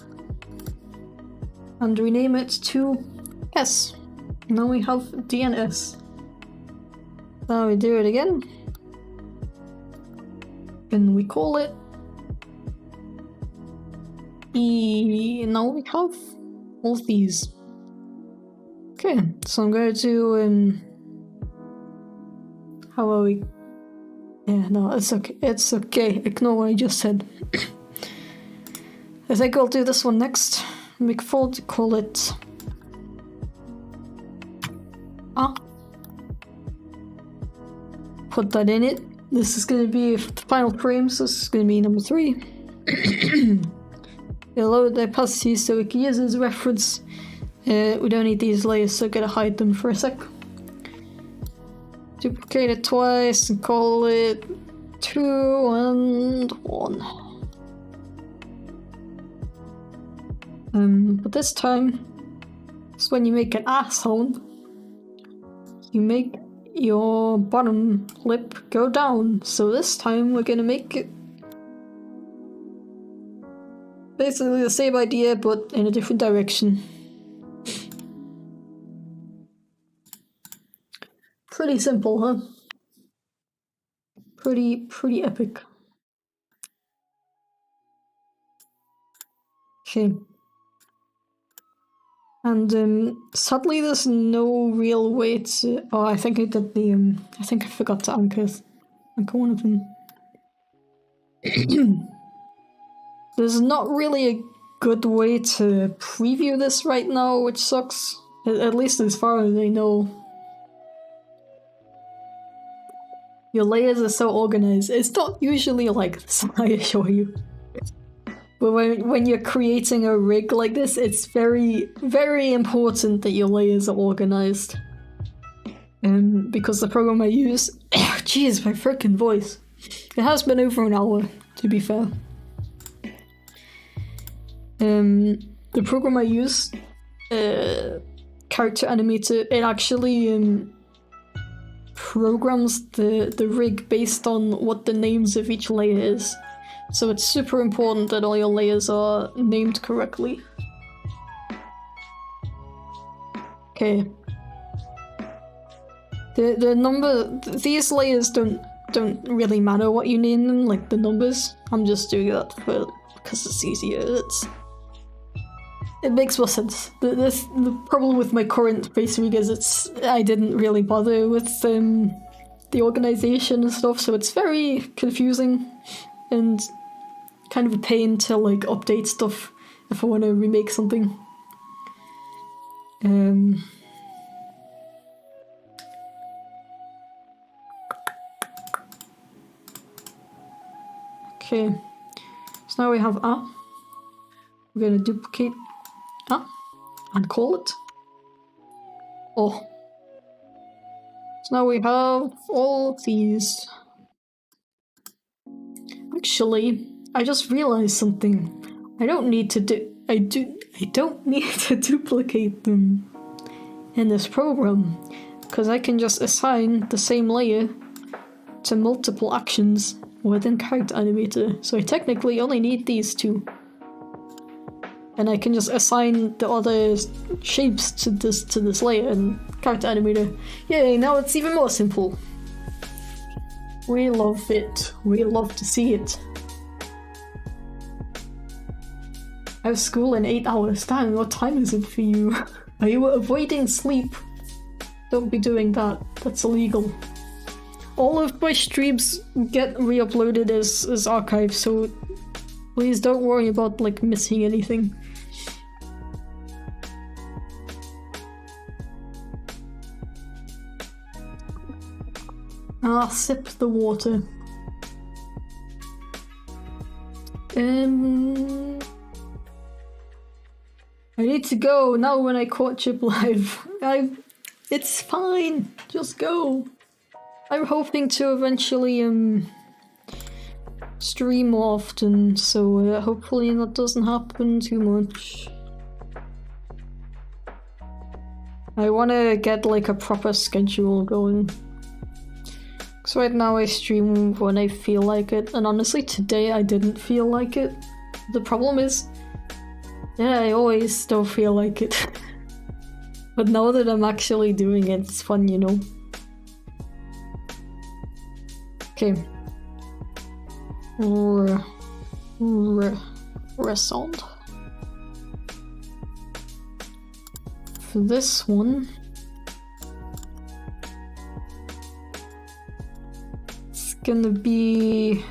Speaker 1: and rename it to S. Now we have D and S. Now we do it again. And we call it E. Now we have all of these. Okay, so I'm going to how are we? Yeah, no, it's okay. It's okay. Ignore what I just said. I think I'll do this one next. Make forward to call it Put that in it. This is going to be the final frame, so this is going to be number 3. We'll load the opacity so we can use it as a reference. We don't need these layers, so I'm going to hide them for a sec. Duplicate it twice and call it 2 and 1. But this time, it's when you make an sound, you make your bottom lip go down. So this time we're gonna make it basically the same idea, but in a different direction. Pretty simple, huh? Pretty epic. Okay. And sadly there's no real way to... Oh, I think I did the... I think I forgot to anchor one of them. There's not really a good way to preview this right now, which sucks. At least as far as I know. Your layers are so organized. It's not usually like this, I assure you. But when you're creating a rig like this, it's very, very important that your layers are organized. Because the program I use... Jeez, my freaking voice. It has been over an hour, to be fair. The program I use, Character Animator, it actually programs the rig based on what the names of each layer is. So it's super important that all your layers are named correctly. Okay. The number, these layers don't really matter what you name them, like the numbers. I'm just doing that because it's easier. It makes more sense. The problem with my current Facerig is I didn't really bother with the organization and stuff, so it's very confusing and kind of a pain to like update stuff if I want to remake something. Okay, so now we have A. We're gonna duplicate A and call it O. So now we have all of these. Actually, I just realized something. I don't need to duplicate them in this program, because I can just assign the same layer to multiple actions within Character Animator. So I technically only need these two. And I can just assign the other shapes to this layer in Character Animator. Yay, now it's even more simple. We love it. We love to see it. I have school in 8 hours. Damn, what time is it for you? Are you avoiding sleep? Don't be doing that. That's illegal. All of my streams get re-uploaded as archives, so please don't worry about like missing anything. Ah, sip the water. I need to go now when I caught Chip live. It's fine, just go. I'm hoping to eventually stream more often, so hopefully that doesn't happen too much. I want to get like a proper schedule going. So right now I stream when I feel like it, and honestly today I didn't feel like it. The problem is, yeah, I always don't feel like it. But now that I'm actually doing it, it's fun, you know. Okay. Sound. For this one, it's gonna be...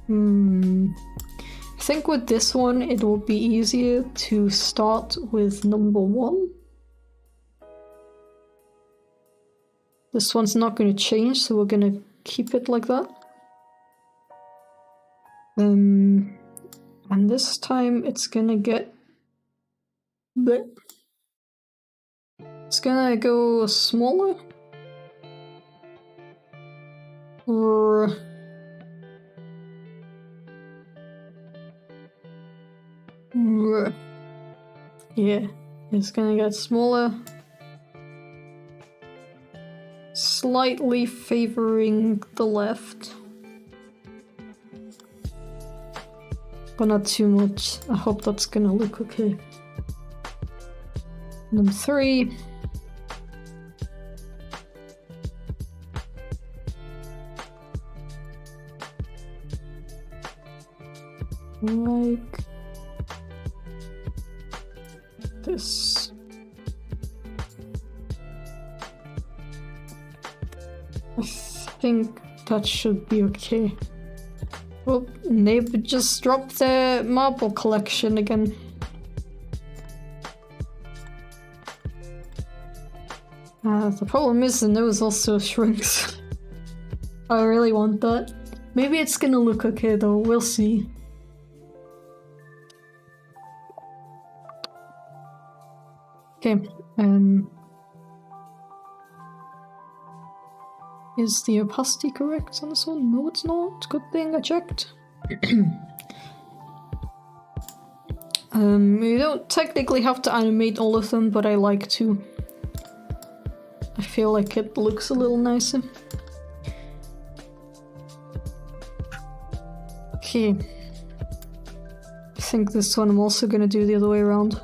Speaker 1: I think with this one it will be easier to start with number 1. This one's not going to change, so we're going to keep it like that. And this time it's going to get... It's going to go smaller. Yeah, it's gonna get smaller. Slightly favoring the left. But not too much. I hope that's gonna look okay. Number 3. Like this. I think That should be okay. Oh, neighbor just dropped the marble collection again. The problem is the nose also shrinks. I really want that. Maybe it's gonna look okay though, we'll see. Okay, is the opacity correct on this one? No, it's not. Good thing I checked. You don't technically have to animate all of them, but I like to. I feel like it looks a little nicer. Okay. I think this one I'm also gonna do the other way around.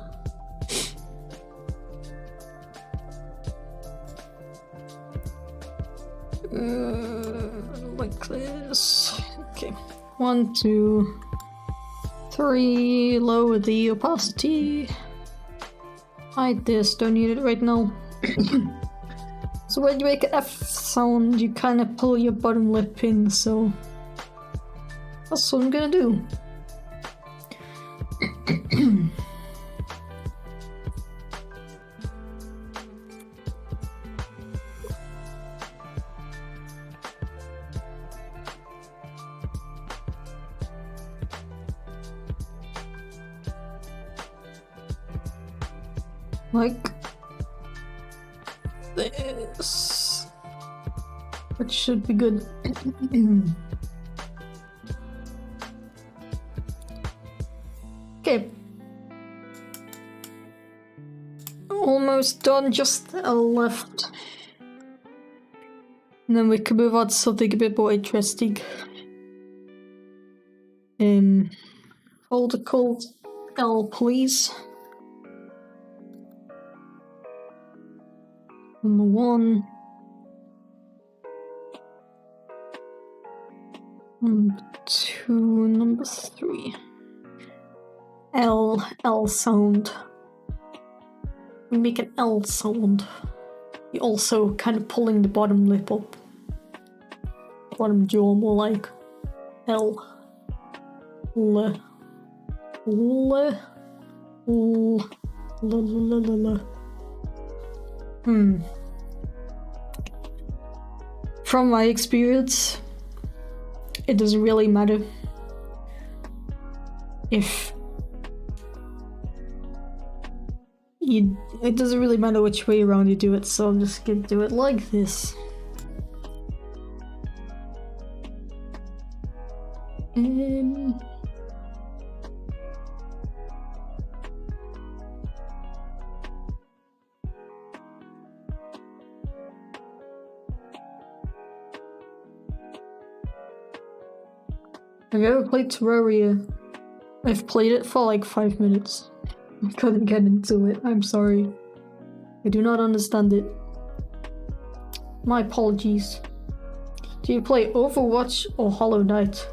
Speaker 1: Like this. Okay. 1, 2, 3. Lower the opacity. Hide this. Don't need it right now. So when you make an F sound, you kind of pull your bottom lip in. So that's what I'm gonna do. Like this, which should be good. Okay, almost done, just a left, and then we can move on to something a bit more interesting. Hold the Ctrl L, please. Number 1. Number 2, number 3. L sound. We make an L sound. You're also kind of pulling the bottom lip up. Bottom jaw more like L. L. L. L. L. From my experience, it doesn't really matter if you. It doesn't really matter which way around you do it, so I'm just gonna do it like this. Have you ever played Terraria? I've played it for like 5 minutes. I couldn't get into it, I'm sorry. I do not understand it. My apologies. Do you play Overwatch or Hollow Knight?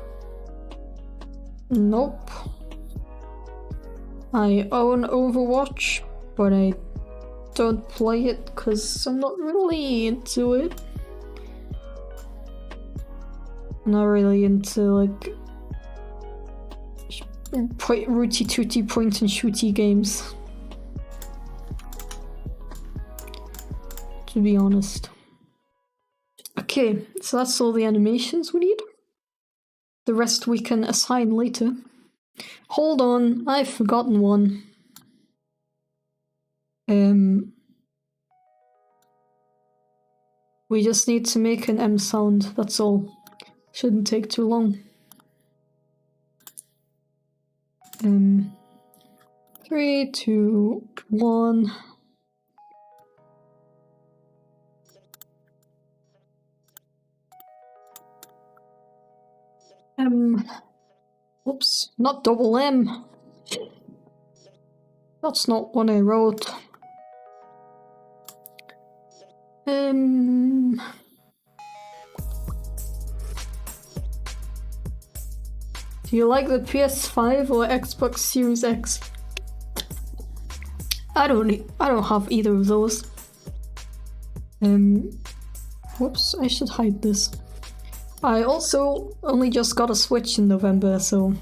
Speaker 1: Nope. I own Overwatch, but I don't play it because I'm not really into it. I'm not really into like rooty tooty point and shooty games, to be honest. Okay, so that's all the animations we need. The rest we can assign later. Hold on, I've forgotten one. We just need to make an M sound, that's all. Shouldn't take too long. 3, 2, 1. Oops, not double M. That's not what I wrote. Do you like the PS5 or Xbox Series X? I don't have either of those. Whoops, I should hide this. I also only just got a Switch in November, so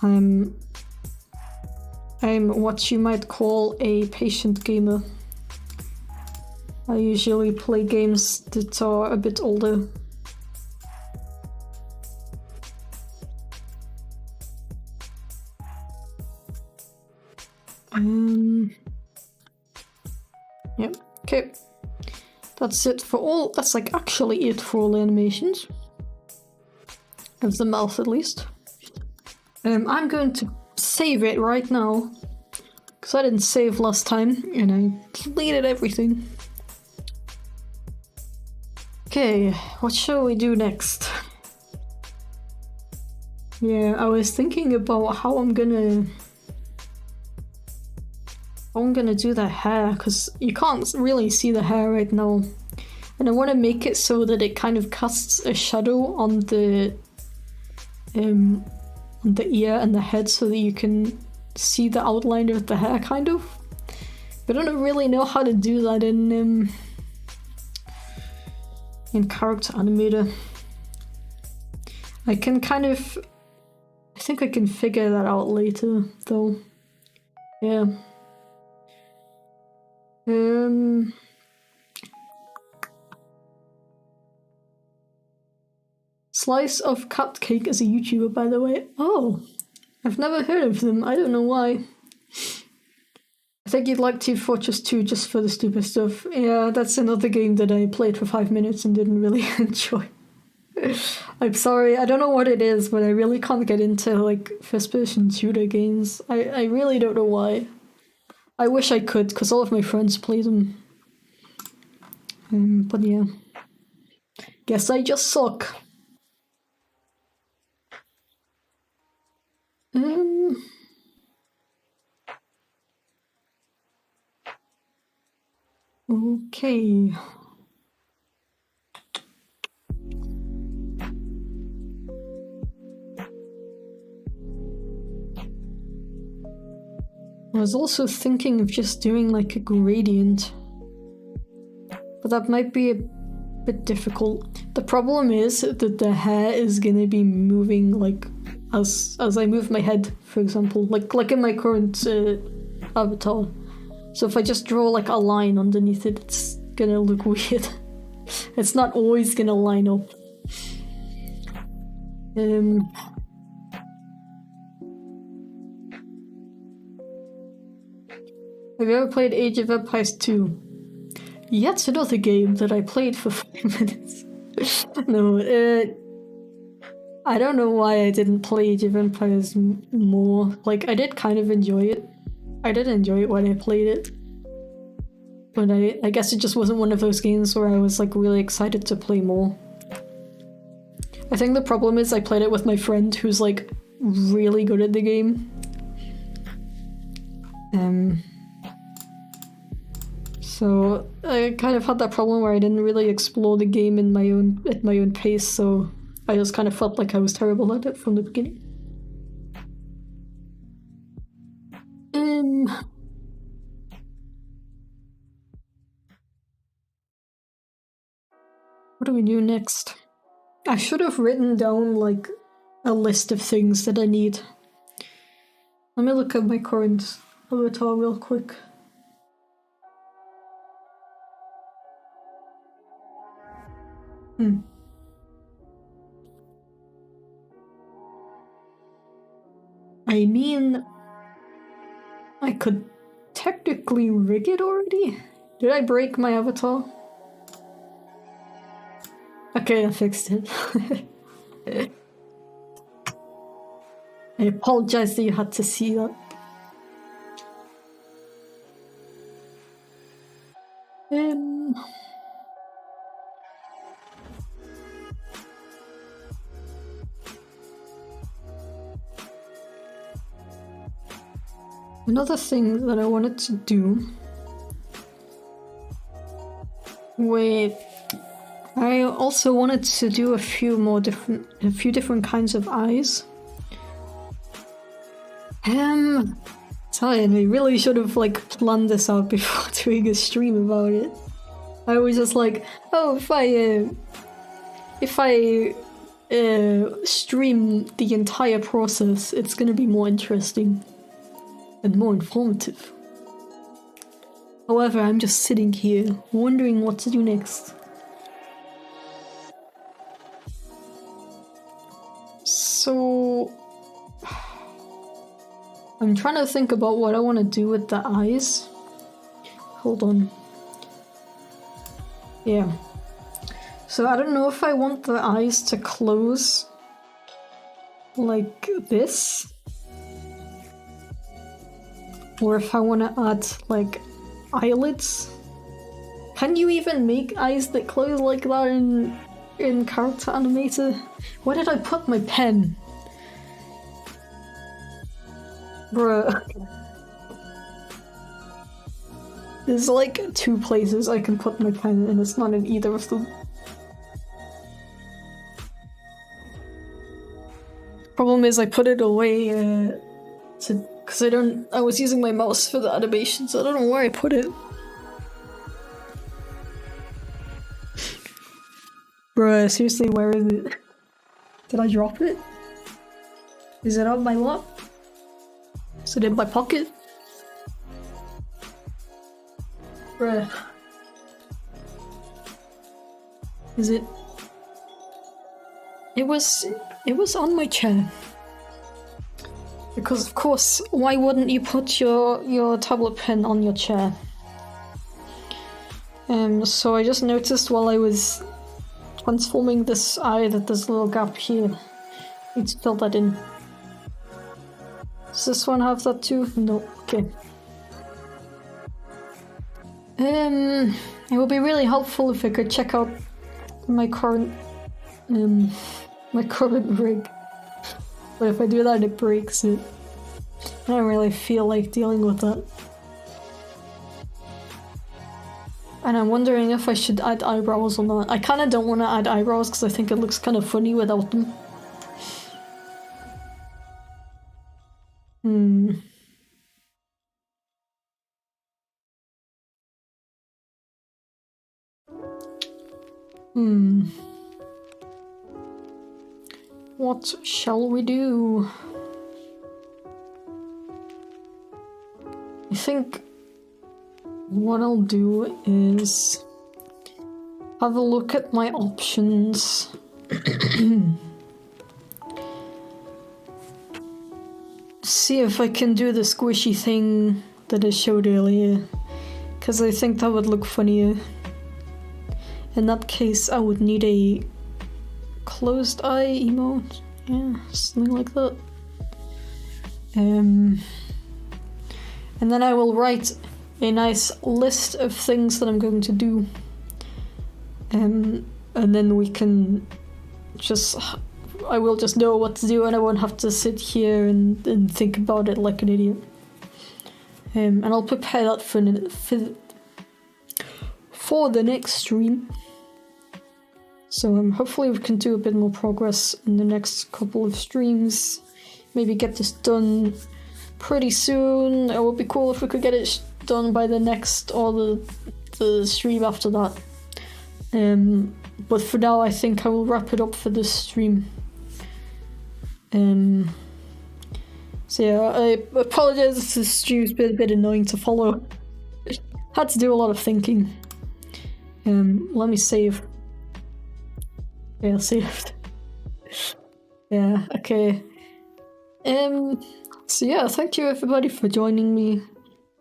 Speaker 1: I'm what you might call a patient gamer. I usually play games that are a bit older. Yep, okay. That's it for all. That's like actually it for all animations. Of the mouth at least. I'm going to save it right now. Because I didn't save last time and I deleted everything. Okay, what shall we do next? Yeah, I was thinking about how I'm gonna do the hair, because you can't really see the hair right now. And I want to make it so that it kind of casts a shadow on the ear and the head so that you can see the outline of the hair, kind of. But I don't really know how to do that in Character Animator. I can kind of... I think I can figure that out later, though. Yeah. Slice of Cupcake is a YouTuber, by the way. Oh, I've never heard of them. I don't know why. I think you'd like Team Fortress 2 just for the stupid stuff. Yeah, that's another game that I played for 5 minutes and didn't really enjoy. I'm sorry, I don't know what it is, but I really can't get into like first-person shooter games. I really don't know why. I wish I could, because all of my friends play them. But yeah. Guess I just suck. Okay. I was also thinking of just doing like a gradient, but that might be a bit difficult. The problem is that the hair is gonna be moving like as I move my head, for example, like in my current avatar. So if I just draw like a line underneath it, it's gonna look weird. It's not always gonna line up. Have you ever played Age of Empires 2? Yet another game that I played for 5 minutes. No, I don't know why I didn't play Age of Empires more. Like, I did kind of enjoy it. I did enjoy it when I played it. But I guess it just wasn't one of those games where I was like really excited to play more. I think the problem is I played it with my friend who's like really good at the game. So I kind of had that problem where I didn't really explore the game at my own pace, so I just kind of felt like I was terrible at it from the beginning. What do we do next? I should have written down like a list of things that I need. Let me look at my current avatar real quick. I mean, I could technically rig it already? Did I break my avatar? Okay, I fixed it. I apologize that you had to see that. Another thing that I wanted to do. Wait. I also wanted to do a few different kinds of eyes. Sorry, I really should have like planned this out before doing a stream about it. I was just like, oh, if I if I stream the entire process, it's gonna be more interesting and more informative. However, I'm just sitting here, wondering what to do next. So... I'm trying to think about what I want to do with the eyes. Hold on. Yeah. So I don't know if I want the eyes to close like this, or if I want to add like eyelids. Can you even make eyes that close like that in Character Animator? Where did I put my pen? Bruh. There's like 2 places I can put my pen and it's not in either of them. Problem is I put it away because I was using my mouse for the animation, so I don't know where I put it. Bruh, seriously, where is it? Did I drop it? Is it on my lap? Is it in my pocket? Bruh. Is it? It was on my chair. Because of course, why wouldn't you put your tablet pen on your chair? So I just noticed while I was transforming this eye that there's a little gap here. Need to fill that in. Does this one have that too? No. Okay. It would be really helpful if I could check out my current rig. But if I do that, it breaks it. I don't really feel like dealing with that. And I'm wondering if I should add eyebrows or not. I kind of don't want to add eyebrows because I think it looks kind of funny without them. What shall we do? I think what I'll do is have a look at my options. See if I can do the squishy thing that I showed earlier, because I think that would look funnier. In that case, I would need a closed eye emote. Yeah, something like that. And then I will write a nice list of things that I'm going to do. And then we can just... I will just know what to do and I won't have to sit here and think about it like an idiot. And I'll prepare that for the next stream. So hopefully we can do a bit more progress in the next couple of streams. Maybe get this done pretty soon. It would be cool if we could get it done by the next or the stream after that. But for now I think I will wrap it up for this stream. So yeah, I apologize if this stream's been a bit annoying to follow. Had to do a lot of thinking. Let me save. Yeah, saved. Yeah, okay. So yeah, thank you everybody for joining me.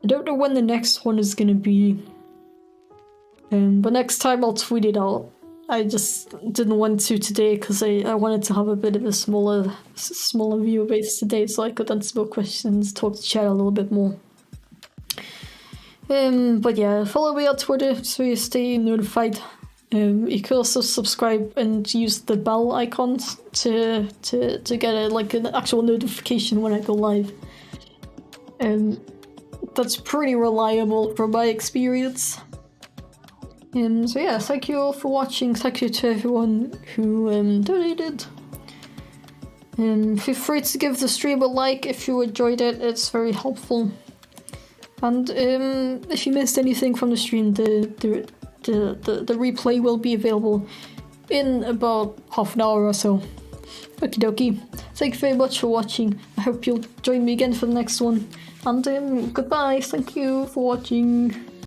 Speaker 1: I don't know when the next one is gonna be. But next time I'll tweet it out. I just didn't want to today because I wanted to have a bit of a smaller viewer base today so I could answer more questions, talk to chat a little bit more. But yeah, follow me on Twitter so you stay notified. You can also subscribe and use the bell icons to get an actual notification when I go live. That's pretty reliable from my experience. So yeah, thank you all for watching. Thank you to everyone who donated. Feel free to give the stream a like if you enjoyed it. It's very helpful. And if you missed anything from the stream, the replay will be available in about half an hour or so. Okie dokie. Thank you very much for watching. I hope you'll join me again for the next one. And goodbye. Thank you for watching.